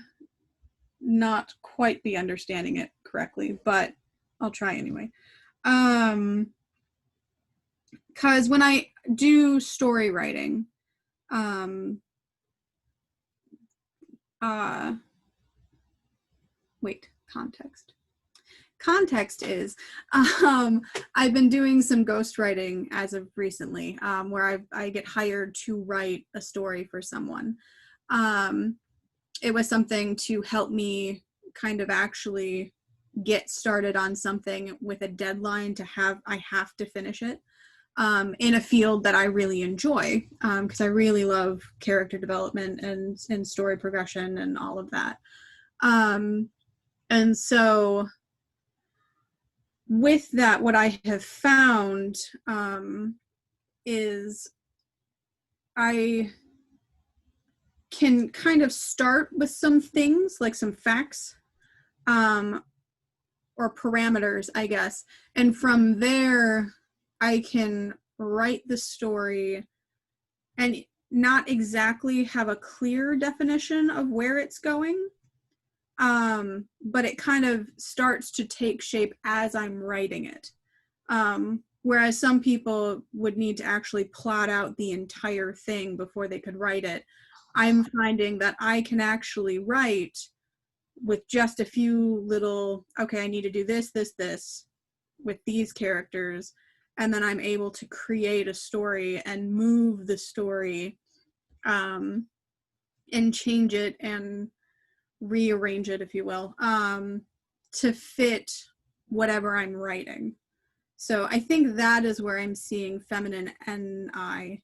Speaker 2: not quite be understanding it correctly, but I'll try anyway. Because when I do story writing, context. Context is, I've been doing some ghostwriting as of recently, where I get hired to write a story for someone. It was something to help me kind of actually get started on something with a deadline I have to finish it, in a field that I really enjoy, because I really love character development and story progression and all of that. And so with that, what I have found is I can kind of start with some things, like some facts, or parameters, I guess. And from there, I can write the story and not exactly have a clear definition of where it's going. But it kind of starts to take shape as I'm writing it. Whereas some people would need to actually plot out the entire thing before they could write it. I'm finding that I can actually write with just a few little, okay, I need to do this, this, this with these characters. And then I'm able to create a story and move the story and change it and rearrange it, if you will, to fit whatever I'm writing. So I think that is where I'm seeing feminine NI,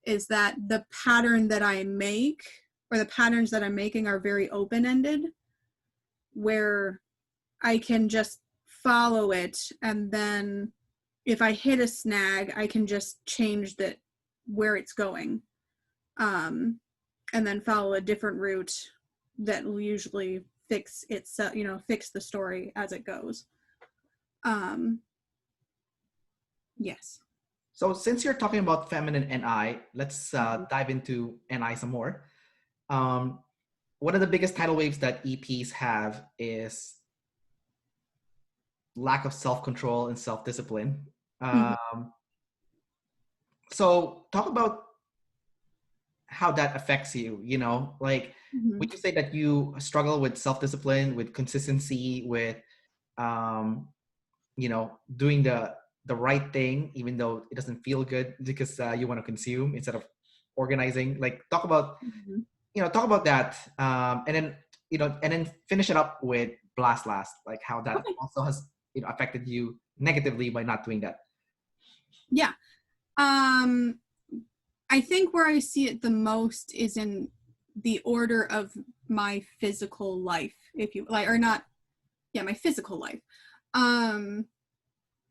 Speaker 2: is that the pattern that I make, or the patterns that I'm making, are very open-ended, where I can just follow it, and then if I hit a snag, I can just change that where it's going, and then follow a different route that will usually fix itself, fix the story as it goes. Yes.
Speaker 1: So since you're talking about feminine NI, let's dive into NI some more. One of the biggest tidal waves that EPs have is lack of self-control and self-discipline. So talk about how that affects you, like, would you say that you struggle with self-discipline, with consistency, with, doing the right thing, even though it doesn't feel good because you want to consume instead of organizing? Like, talk about that. And then finish it up with blast last, like how that also has, affected you negatively by not doing that.
Speaker 2: Yeah. I think where I see it the most is in the order of my physical life, if you like, or not. Yeah, my physical life.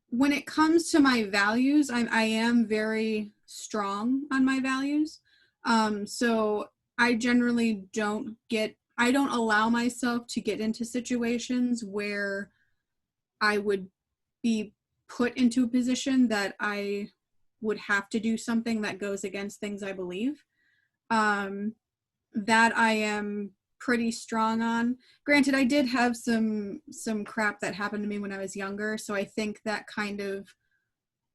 Speaker 2: When it comes to my values, I am very strong on my values. So I generally don't allow myself to get into situations where I would be put into a position that I would have to do something that goes against things I believe. That I am pretty strong on. Granted, I did have some crap that happened to me when I was younger, so I think that kind of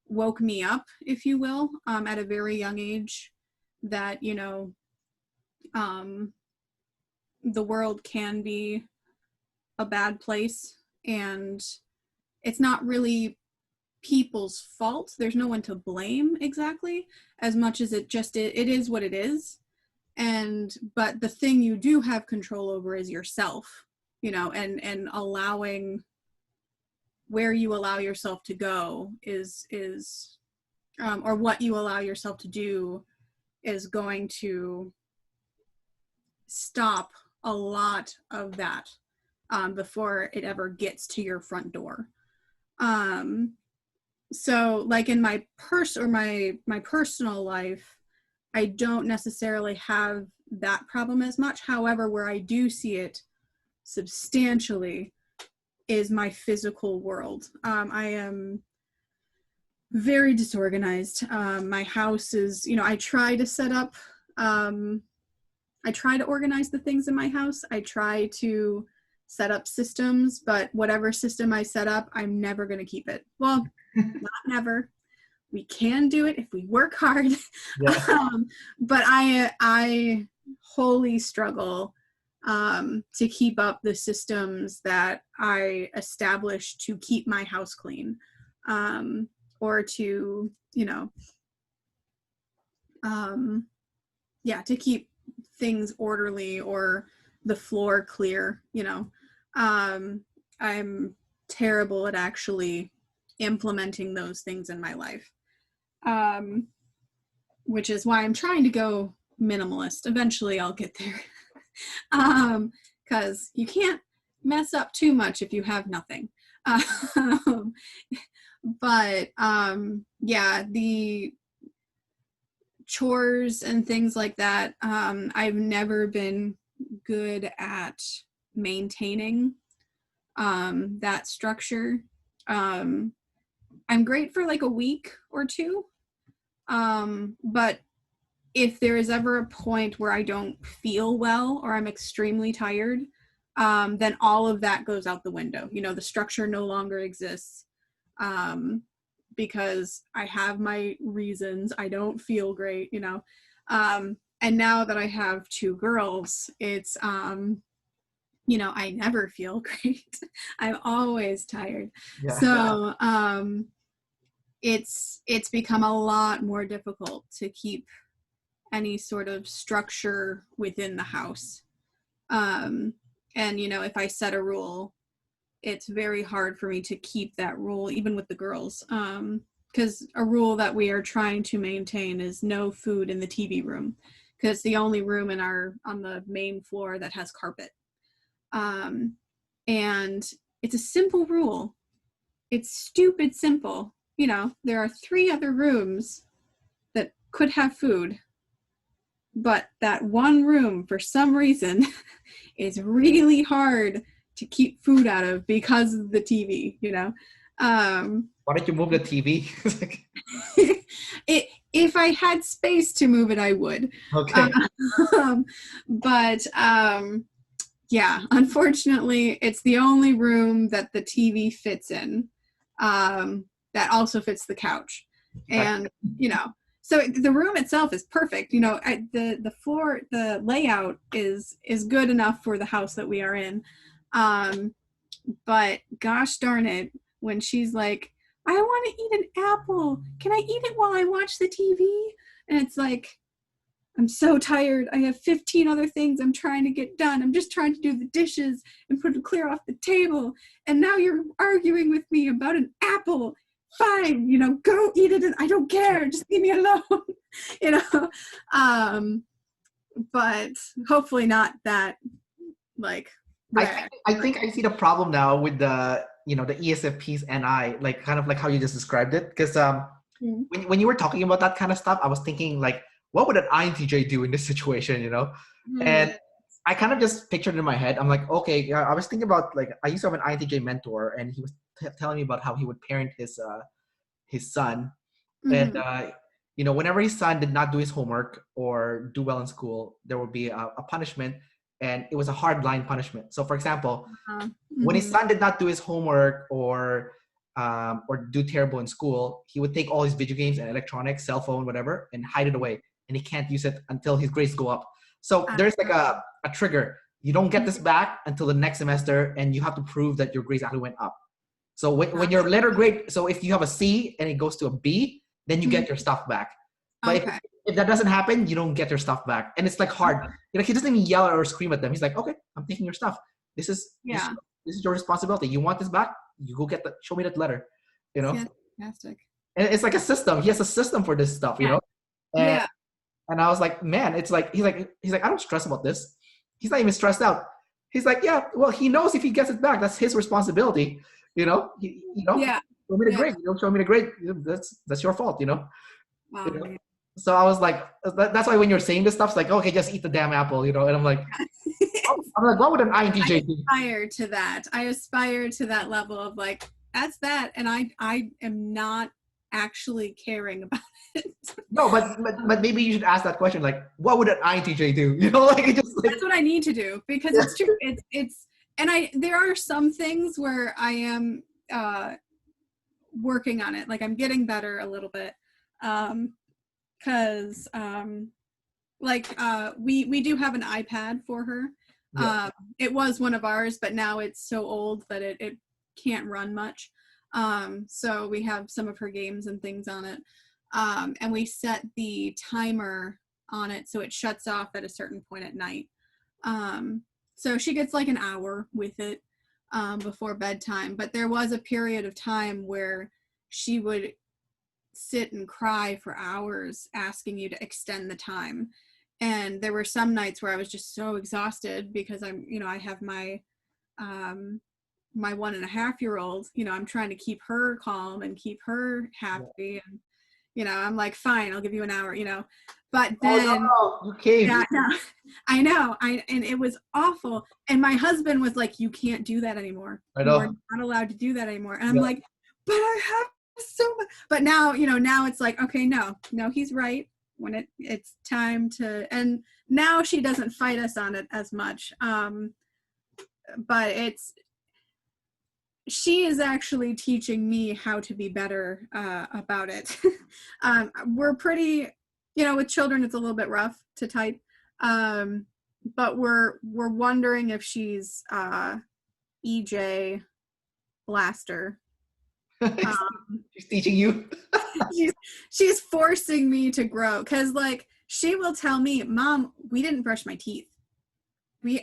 Speaker 2: woke me up, if you will, at a very young age, that the world can be a bad place, and it's not really people's fault. There's no one to blame exactly, as much as it is what it is. But the thing you do have control over is yourself, and allowing where you allow yourself to go is or what you allow yourself to do is going to stop a lot of that before it ever gets to your front door. So like in my personal life, I don't necessarily have that problem as much. However, where I do see it substantially is my physical world. I am very disorganized. My house is, I try to set up, I try to organize the things in my house. I try to set up systems, but whatever system I set up, I'm never going to keep it. Well, not never. We can do it if we work hard. Yeah. But I wholly struggle to keep up the systems that I established to keep my house clean, or to, to keep things orderly or the floor clear. I'm terrible at actually implementing those things in my life, which is why I'm trying to go minimalist. Eventually I'll get there, because you can't mess up too much if you have nothing. But the chores and things like that, I've never been good at maintaining that structure. I'm great for like a week or two, but if there is ever a point where I don't feel well or I'm extremely tired, then all of that goes out the window. The structure no longer exists, because I have my reasons. I don't feel great, and now that I have two girls, it's I never feel great. I'm always tired. Yeah. So it's become a lot more difficult to keep any sort of structure within the house. And, you know, if I set a rule, it's very hard for me to keep that rule, even with the girls. Because a rule that we are trying to maintain is no food in the TV room, because it's the only room on the main floor that has carpet. And it's a simple rule. It's stupid simple. You know, there are 3 other rooms that could have food, but that one room, for some reason, is really hard to keep food out of because of the TV, you know?
Speaker 1: Why don't you move the TV?
Speaker 2: If I had space to move it, I would.
Speaker 1: Okay.
Speaker 2: But yeah, unfortunately, it's the only room that the TV fits in, that also fits the couch. And, you know, so the room itself is perfect. You know, the floor, the layout is good enough for the house that we are in. But gosh darn it, when she's like, I want to eat an apple. Can I eat it while I watch the TV? And it's like, I'm so tired. I have 15 other things I'm trying to get done. I'm just trying to do the dishes and clear off the table. And now you're arguing with me about an apple. Fine, you know, go eat it. And I don't care. Just leave me alone, you know. But hopefully not that, like,
Speaker 1: I think I see the problem now with the, you know, the ESFPs and like kind of like how you just described it. Because when you were talking about that kind of stuff, I was thinking like, what would an INTJ do in this situation, you know? And I kind of just pictured it in my head. I'm like, okay, I was thinking about, like, I used to have an INTJ mentor, and he was telling me about how he would parent his son. And, you know, whenever his son did not do his homework or do well in school, there would be a punishment, and it was a hard line punishment. So for example, when his son did not do his homework or do terrible in school, he would take all his video games and electronics, cell phone, whatever, and hide it away. And he can't use it until his grades go up. So there's like a trigger. You don't get this back until the next semester, and you have to prove that your grades actually went up. So when your letter grade, so if you have a C and it goes to a B, then you get your stuff back. But if that doesn't happen, you don't get your stuff back. And it's like hard. You know, he doesn't even yell or scream at them. He's like, okay, I'm taking your stuff. This is your responsibility. You want this back? You go show me that letter. You know?
Speaker 2: Fantastic.
Speaker 1: And it's like a system. He has a system for this stuff, you know? And I was like, man, it's like, he's like, I don't stress about this. He's not even stressed out. He's like, yeah, well, he knows if he gets it back, that's his responsibility. You know, show me the grade. You don't show me the grade. That's your fault. You know.
Speaker 2: Wow.
Speaker 1: You know? So I was like, that's why when you're saying this stuff, it's like, okay, just eat the damn apple. You know. And I'm like, what would an INTJ do?
Speaker 2: I aspire to that. I aspire to that level of like, that's that, and I am not actually caring about it.
Speaker 1: No, but maybe you should ask that question, like, what would an INTJ do? You know, like, just like,
Speaker 2: that's what I need to do, because it's true. It's and there are some things where I am working on it. Like, I'm getting better a little bit, because we do have an iPad for her. It was one of ours, but now it's so old that it can't run much. So we have some of her games and things on it. And we set the timer on it so it shuts off at a certain point at night. So she gets like an hour with it before bedtime. But there was a period of time where she would sit and cry for hours asking you to extend the time. And there were some nights where I was just so exhausted because I have my 1.5-year-old, I'm trying to keep her calm and keep her happy. And, I'm like, fine, I'll give you an hour, but then, I know. And it was awful. And my husband was like, you can't do that anymore.
Speaker 1: I know.
Speaker 2: You're not allowed to do that anymore. And I'm like, but I have so much. But now, now it's like, okay, no, he's right. When it's time to, and now she doesn't fight us on it as much. But she is actually teaching me how to be better about it. We're pretty, with children, it's a little bit rough to type. But we're wondering if she's EJ Blaster.
Speaker 1: She's teaching you.
Speaker 2: she's forcing me to grow, because like she will tell me, Mom, we didn't brush my teeth.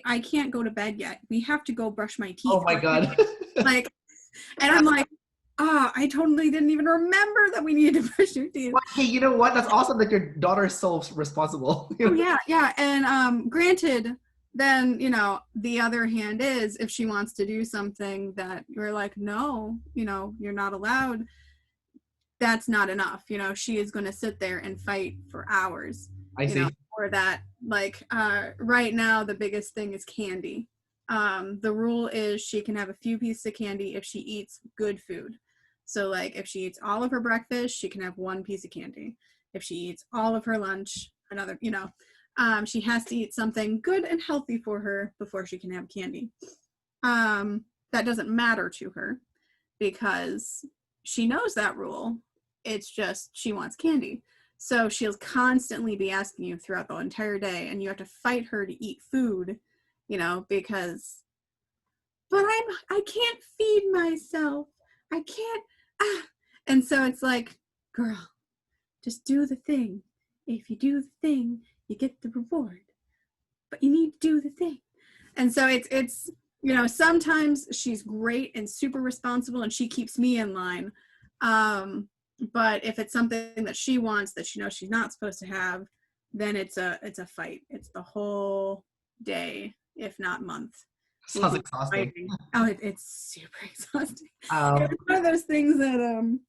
Speaker 2: I can't go to bed yet. We have to go brush my teeth.
Speaker 1: Oh my God.
Speaker 2: Like, and I'm like, I totally didn't even remember that we needed to brush your teeth.
Speaker 1: Well, hey, you know what? That's awesome that your daughter is so responsible.
Speaker 2: Oh yeah, yeah. And granted, then the other hand is if she wants to do something that you're like, no, you're not allowed, that's not enough. She is going to sit there and fight for hours.
Speaker 1: I see.
Speaker 2: Or that, like, right now the biggest thing is candy. The rule is she can have a few pieces of candy if she eats good food. So like if she eats all of her breakfast, she can have one piece of candy. If she eats all of her lunch, another, she has to eat something good and healthy for her before she can have candy. That doesn't matter to her because she knows that rule. It's just she wants candy. So she'll constantly be asking you throughout the entire day, and you have to fight her to eat food, because, but I can't feed myself. I can't. And so it's like, girl, just do the thing. If you do the thing, you get the reward. But you need to do the thing. And so it's sometimes she's great and super responsible, and she keeps me in line. But if it's something that she wants that she knows she's not supposed to have, then it's a fight. It's the whole day, if not month.
Speaker 1: Sounds exhausting.
Speaker 2: Fighting. Oh, it's super exhausting. It's one of those things that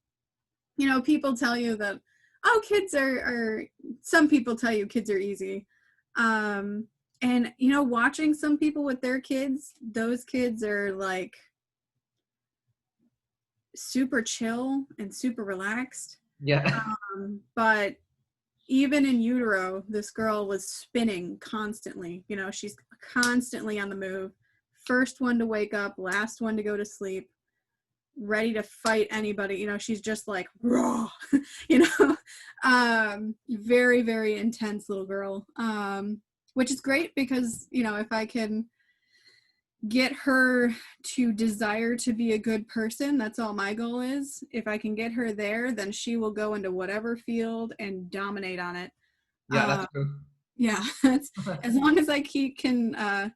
Speaker 2: people tell you that, oh, kids are some people tell you kids are easy. And watching some people with their kids, those kids are like super chill and super relaxed.
Speaker 1: Yeah.
Speaker 2: But even in utero, this girl was spinning constantly. She's constantly on the move. First one to wake up, last one to go to sleep, ready to fight anybody. She's just like raw. Very, very intense little girl. Which is great because if I can get her to desire to be a good person, that's all my goal is. If I can get her there, then she will go into whatever field and dominate on it.
Speaker 1: Yeah, that's true.
Speaker 2: Yeah, as long as I can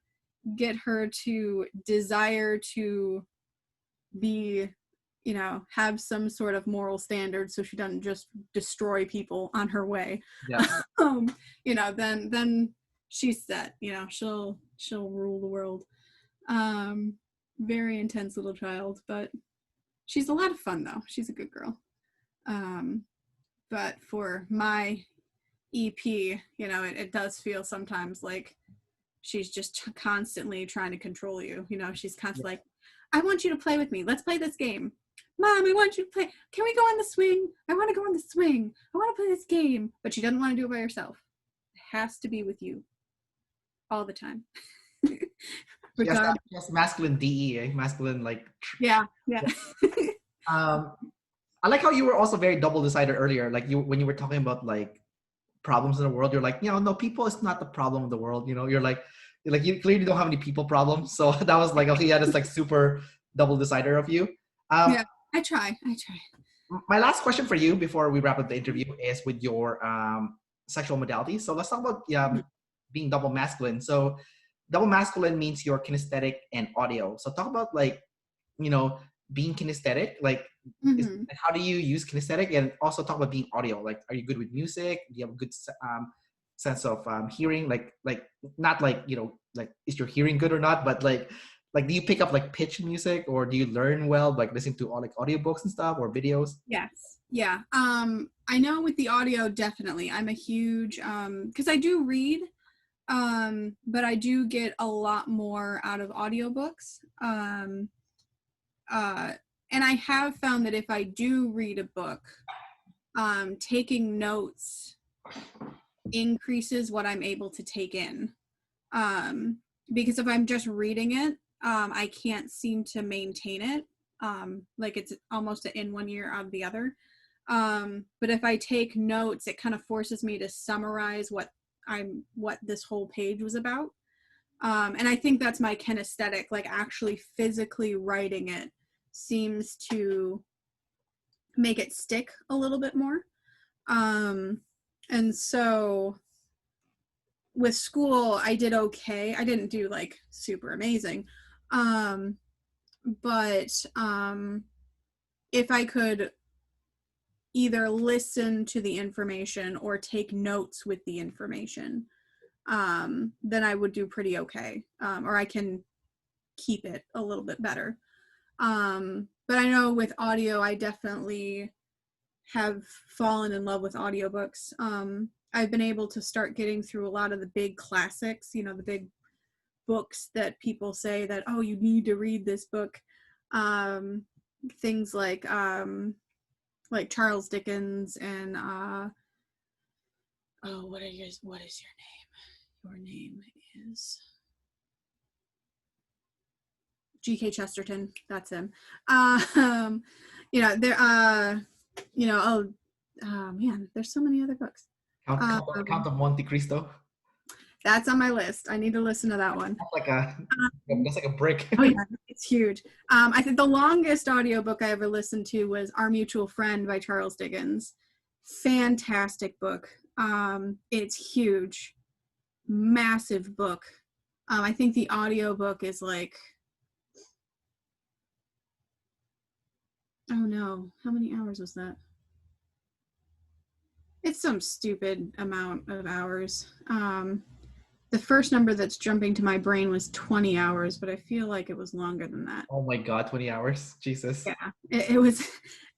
Speaker 2: get her to desire to be, have some sort of moral standard so she doesn't just destroy people on her way.
Speaker 1: Yeah.
Speaker 2: Then she's set. She'll rule the world. Very intense little child, but she's a lot of fun though. She's a good girl. But for my EP, it does feel sometimes like she's just constantly trying to control you. She's constantly like, I want you to play with me. Let's play this game. Mom, I want you to play. Can we go on the swing? I want to go on the swing. I want to play this game. But she doesn't want to do it by herself. It has to be with you all the time.
Speaker 1: Yes, masculine DE, masculine like.
Speaker 2: Yeah.
Speaker 1: I like how you were also very double decided earlier. Like when you were talking about like problems in the world, you're like, no, people is not the problem of the world. You're like you clearly don't have any people problems. So that was like, okay, yeah, that's like super double decider of you.
Speaker 2: Yeah, I try.
Speaker 1: My last question for you before we wrap up the interview is with your sexual modality. So let's talk about being double masculine. So double masculine means you're kinesthetic and audio. So talk about like, being kinesthetic, like how do you use kinesthetic, and also talk about being audio. Like, are you good with music? Do you have a good sense of hearing? Like not like, like is your hearing good or not? But like do you pick up like pitch music, or do you learn well like listening to all like audiobooks and stuff or videos?
Speaker 2: Yes. Yeah. I know with the audio, definitely. I'm a huge because I do read. But I do get a lot more out of audiobooks. And I have found that if I do read a book, taking notes increases what I'm able to take in. Because if I'm just reading it, I can't seem to maintain it. Like it's almost in one ear, out of the other. But if I take notes, it kind of forces me to summarize what this whole page was about. And I think that's my kinesthetic, like actually physically writing it seems to make it stick a little bit more. And so with school, I did okay. I didn't do like super amazing. But if I could either listen to the information or take notes with the information, then I would do pretty okay. Or I can keep it a little bit better. But I know with audio, I definitely have fallen in love with audiobooks. I've been able to start getting through a lot of the big classics, you know, the big books that people say that, oh, you need to read this book. Things like Charles Dickens and what is your name? Your name is G.K. Chesterton. That's him. You know, there you know, oh man, there's so many other books.
Speaker 1: Count of Monte Cristo.
Speaker 2: That's on my list. I need to listen to that one.
Speaker 1: That's like a brick.
Speaker 2: Oh yeah, it's huge. I think the longest audiobook I ever listened to was Our Mutual Friend by Charles Dickens. Fantastic book. It's huge. Massive book. I think the audiobook is like, oh no, how many hours was that? It's some stupid amount of hours. The first number that's jumping to my brain was 20 hours, but I feel like it was longer than that.
Speaker 1: Oh my God, 20 hours? Jesus.
Speaker 2: Yeah, it was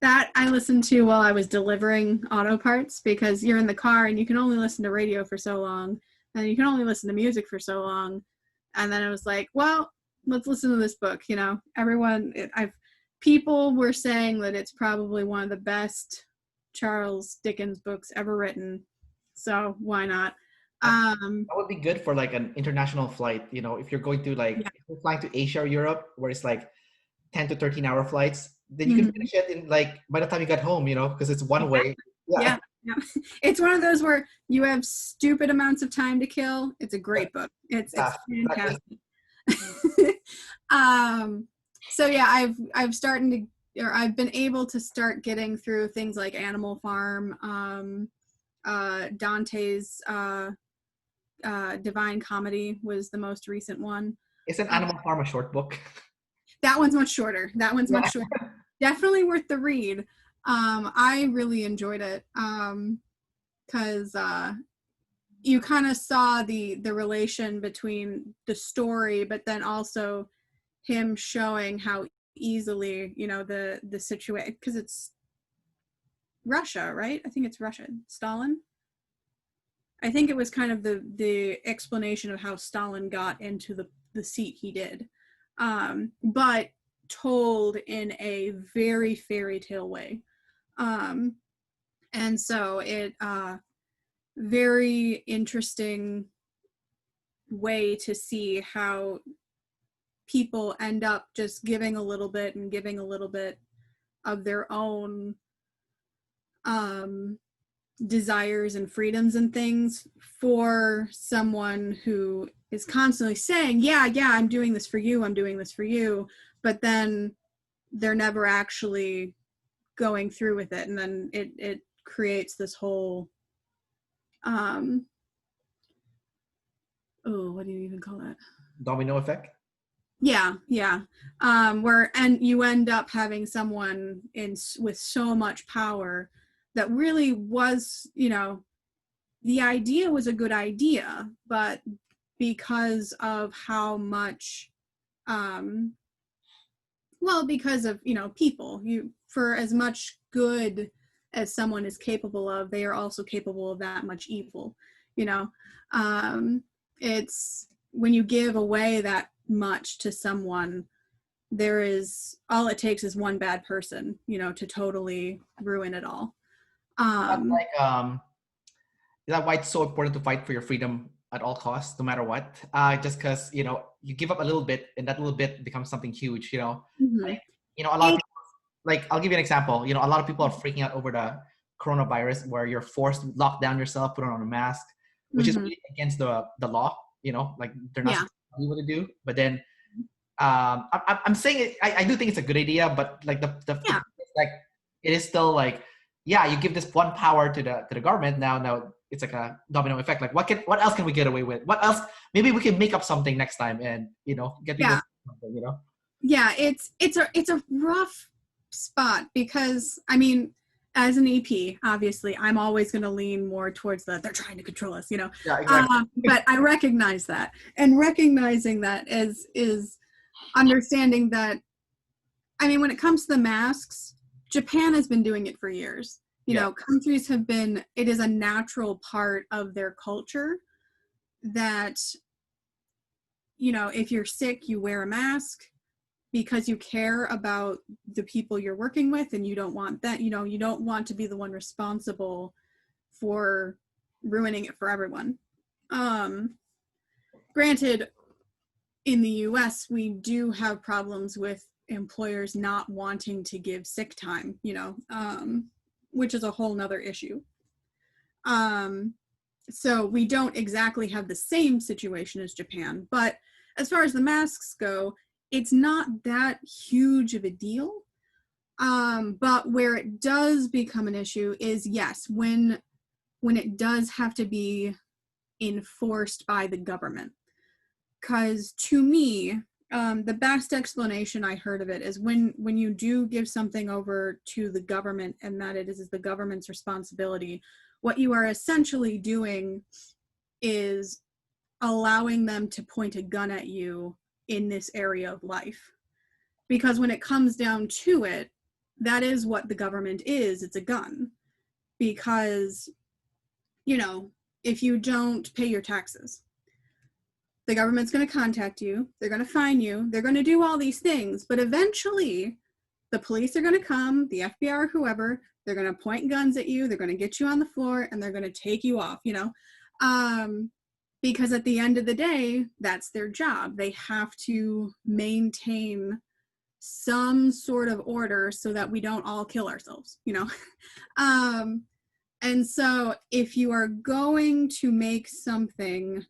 Speaker 2: that I listened to while I was delivering auto parts, because you're in the car and you can only listen to radio for so long, and you can only listen to music for so long. And then it was like, well, let's listen to this book. You know, people were saying that it's probably one of the best Charles Dickens books ever written. So why not?
Speaker 1: That would be good for like an international flight. You know, if you're going to if you're flying to Asia or Europe, where it's like 10 to 13-hour flights, then you can finish it in like by the time you get home, you know, because it's one way.
Speaker 2: Yeah. It's one of those where you have stupid amounts of time to kill. It's a great book. It's fantastic. So yeah, I've been able to start getting through things like Animal Farm, Dante's Divine Comedy was the most recent one.
Speaker 1: Isn't Animal Farm a short book?
Speaker 2: That one's much shorter. Much shorter. Definitely worth the read. I really enjoyed it because you kind of saw the relation between the story, but then also him showing how easily, you know, the situation, because it's Russia, right? I think it's Russia. Stalin. I think it was kind of the explanation of how Stalin got into the seat he did, but told in a very fairy tale way. And so it very interesting way to see how people end up just giving a little bit and giving a little bit of their own desires and freedoms and things for someone who is constantly saying, yeah, I'm doing this for you, but then they're never actually going through with it. And then it creates this whole, what do you even call that?
Speaker 1: Domino effect?
Speaker 2: Yeah. And you end up having someone with so much power that really was, you know, the idea was a good idea, but because of how much, because of, you know, people, for as much good as someone is capable of, they are also capable of that much evil, you know. It's when you give away that much to someone, all it takes is one bad person, you know, to totally ruin it all.
Speaker 1: Is that why it's so important to fight for your freedom at all costs, no matter what? Just because, you know, you give up a little bit and that little bit becomes something huge, you know? Like, you know, a lot of people, like, I'll give you an example. You know, a lot of people are freaking out over the coronavirus, where you're forced to lock down yourself, put on a mask, which is really against the law, you know, like they're not supposed to be able to do. But then I'm saying it, I do think it's a good idea, but like like it is still like, yeah, you give this one power to the government now it's like a domino effect. Like what else can we get away with? What else? Maybe we can make up something next time and, get people something,
Speaker 2: Yeah, it's a rough spot because, I mean, as an EP, obviously, I'm always going to lean more towards they're trying to control us,
Speaker 1: Yeah, exactly.
Speaker 2: But I recognize that, and recognizing that is understanding that, I mean, when it comes to the masks, Japan has been doing it for years. Countries have been, it is a natural part of their culture that, if you're sick, you wear a mask because you care about the people you're working with, and you don't want that, you don't want to be the one responsible for ruining it for everyone. Granted, in the US, we do have problems with employers not wanting to give sick time, which is a whole nother issue. So we don't exactly have the same situation as Japan, but as far as the masks go, it's not that huge of a deal. But where it does become an issue is, yes, when it does have to be enforced by the government. Because to me, the best explanation I heard of it is when you do give something over to the government and that it is the government's responsibility, what you are essentially doing is allowing them to point a gun at you in this area of life. Because when it comes down to it, that is what the government is. It's a gun. Because, if you don't pay your taxes, the government's going to contact you, they're going to fine you, they're going to do all these things, but eventually the police are going to come, the FBI or whoever, they're going to point guns at you, they're going to get you on the floor, and they're going to take you off, because at the end of the day, that's their job. They have to maintain some sort of order so that we don't all kill ourselves, and so if you are going to make something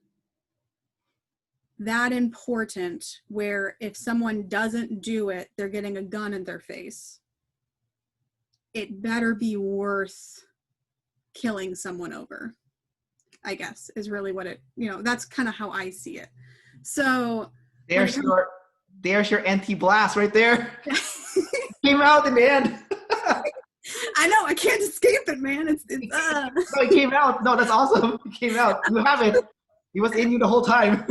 Speaker 2: that important where if someone doesn't do it, they're getting a gun in their face, it better be worth killing someone over, I guess, is really what it, that's kind of how I see it. So
Speaker 1: there's your anti-blast right there. Came out in the end.
Speaker 2: I know, I can't escape it, man.
Speaker 1: No, it came out. No, that's awesome. It came out. You have it. He was in you the whole time.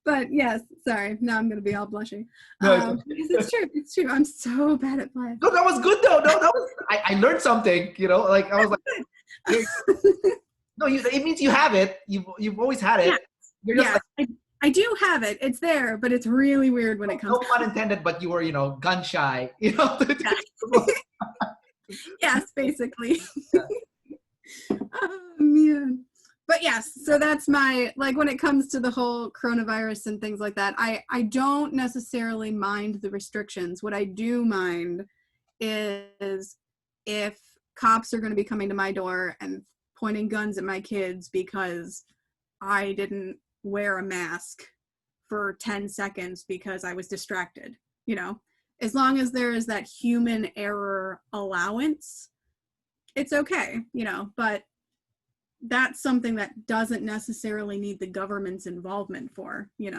Speaker 2: But yes, sorry. Now I'm gonna be all blushing.
Speaker 1: No,
Speaker 2: it's true. It's true. I'm so bad at blush.
Speaker 1: No, that was good though. No, that was. I learned something. Like I was like, no, it means you have it. You've always had it.
Speaker 2: Yeah.
Speaker 1: You're just
Speaker 2: I do have it. It's there, but it's really weird when it comes.
Speaker 1: No pun intended, but you were, gun shy.
Speaker 2: Yeah. Yes, basically. Oh, man. But yes, so that's my, like, when it comes to the whole coronavirus and things like that, I don't necessarily mind the restrictions. What I do mind is if cops are going to be coming to my door and pointing guns at my kids because I didn't wear a mask for 10 seconds because I was distracted, as long as there is that human error allowance, it's okay, but that's something that doesn't necessarily need the government's involvement for, so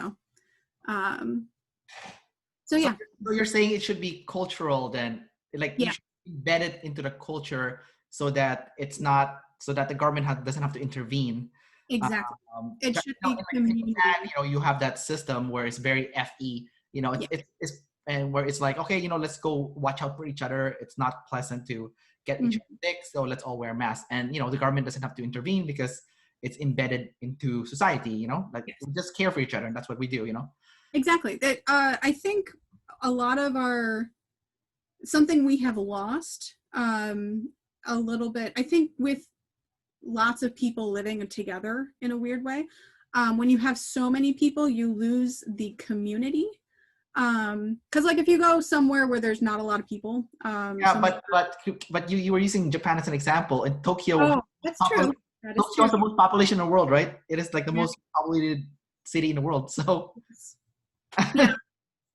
Speaker 2: yeah.
Speaker 1: So you're saying it should be cultural then, like you should embed it into the culture so that it's not, so that the government doesn't have to intervene.
Speaker 2: Exactly. It should be community.
Speaker 1: You have that system where it's very FE, it's and where it's like, okay, let's go watch out for each other. It's not pleasant to get each other sick, so let's all wear masks. And the government doesn't have to intervene because it's embedded into society. We just care for each other, and that's what we do.
Speaker 2: Exactly. I think a lot of something we have lost a little bit, I think, with lots of people living together in a weird way. When you have so many people, you lose the community. Because like if you go somewhere where there's not a lot of people,
Speaker 1: but you were using Japan as an example. In Tokyo,
Speaker 2: that's true. That is
Speaker 1: Tokyo has the most population in the world, right? It is like the most populated city in the world. So,
Speaker 2: yeah.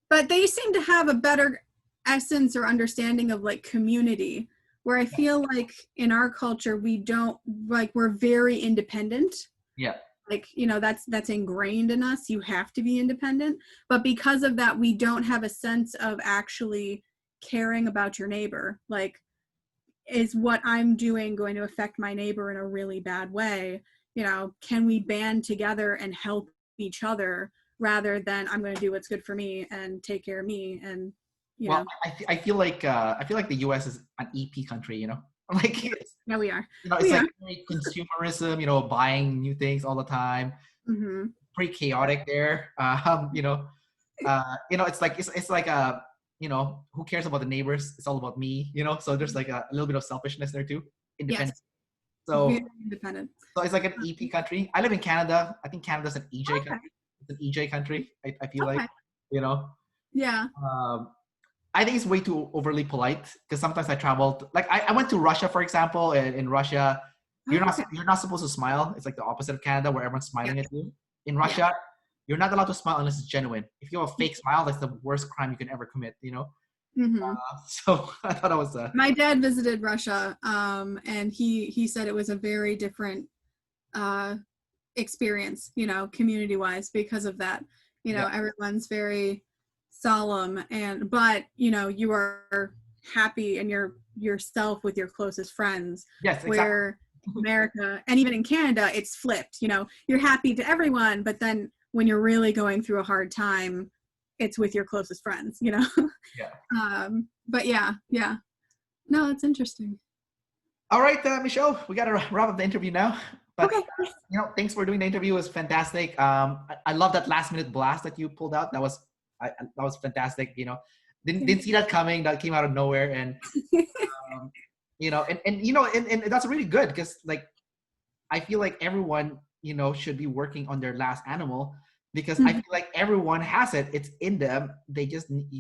Speaker 2: But they seem to have a better essence or understanding of like community, where I feel like in our culture, we don't, like, we're very independent.
Speaker 1: Yeah.
Speaker 2: Like, you know, that's ingrained in us. You have to be independent. But because of that, we don't have a sense of actually caring about your neighbor. Like, is what I'm doing going to affect my neighbor in a really bad way? You know, can we band together and help each other rather than I'm going to do what's good for me and take care of me? And, you know.
Speaker 1: I feel like the US is an EP country, you know, like
Speaker 2: Yeah, we are.
Speaker 1: you know, it's like very consumerism, you know, buying new things all the time.
Speaker 2: Mm-hmm.
Speaker 1: Pretty chaotic there. It's like it's like a, you know, who cares about the neighbors? It's all about me, you know. So there's like a little bit of selfishness there too. Independent.
Speaker 2: Yes.
Speaker 1: So
Speaker 2: Very independent.
Speaker 1: so it's like an EP country. I live in Canada. I think Canada's an EJ country. It's an EJ country. I feel like, you know.
Speaker 2: Yeah.
Speaker 1: I think it's way too overly polite because sometimes I traveled, like I went to Russia, for example, and in Russia, you're not supposed to smile. It's like the opposite of Canada where everyone's smiling at you. In Russia, you're not allowed to smile unless it's genuine. If you have a fake smile, that's the worst crime you can ever commit, you know?
Speaker 2: Mm-hmm.
Speaker 1: So I thought it was
Speaker 2: my dad visited Russia, and he said it was a very different experience, you know, community-wise because of that. You know, everyone's very solemn, but you know, you are happy and you're yourself with your closest friends.
Speaker 1: Yes, exactly.
Speaker 2: Where America and even in Canada, it's flipped. You know, you're happy to everyone, but then when you're really going through a hard time, it's with your closest friends, you know?
Speaker 1: Yeah.
Speaker 2: But yeah. No, it's interesting.
Speaker 1: All right, Michelle, we got to wrap up the interview now. But,
Speaker 2: okay.
Speaker 1: You know, thanks for doing the interview. It was fantastic. I love that last minute blast that you pulled out. That was fantastic. You know, didn't see that coming. That came out of nowhere. And, you know, and you know, and that's really good because, like, I feel like everyone, you know, should be working on their last animal because I feel like everyone has it. It's in them. You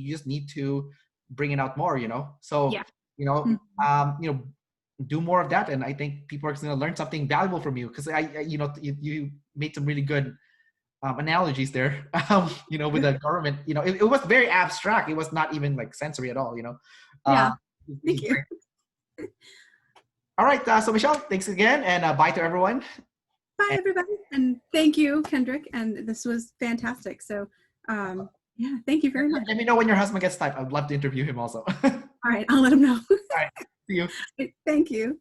Speaker 1: just need to bring it out more, you know? So, you know, do more of that. And I think people are going to learn something valuable from you because you know, you made some really good analogies there, you know, with the government. You know, it was very abstract. It was not even like sensory at all, you know?
Speaker 2: Thank you.
Speaker 1: All right. So Michelle, thanks again. And bye to everyone.
Speaker 2: Bye, everybody. And thank you, Kendrick. And this was fantastic. So, yeah, thank you very much.
Speaker 1: Let me know when your husband gets typed. I'd love to interview him also.
Speaker 2: All right. I'll let him know.
Speaker 1: All right. See you.
Speaker 2: Thank you.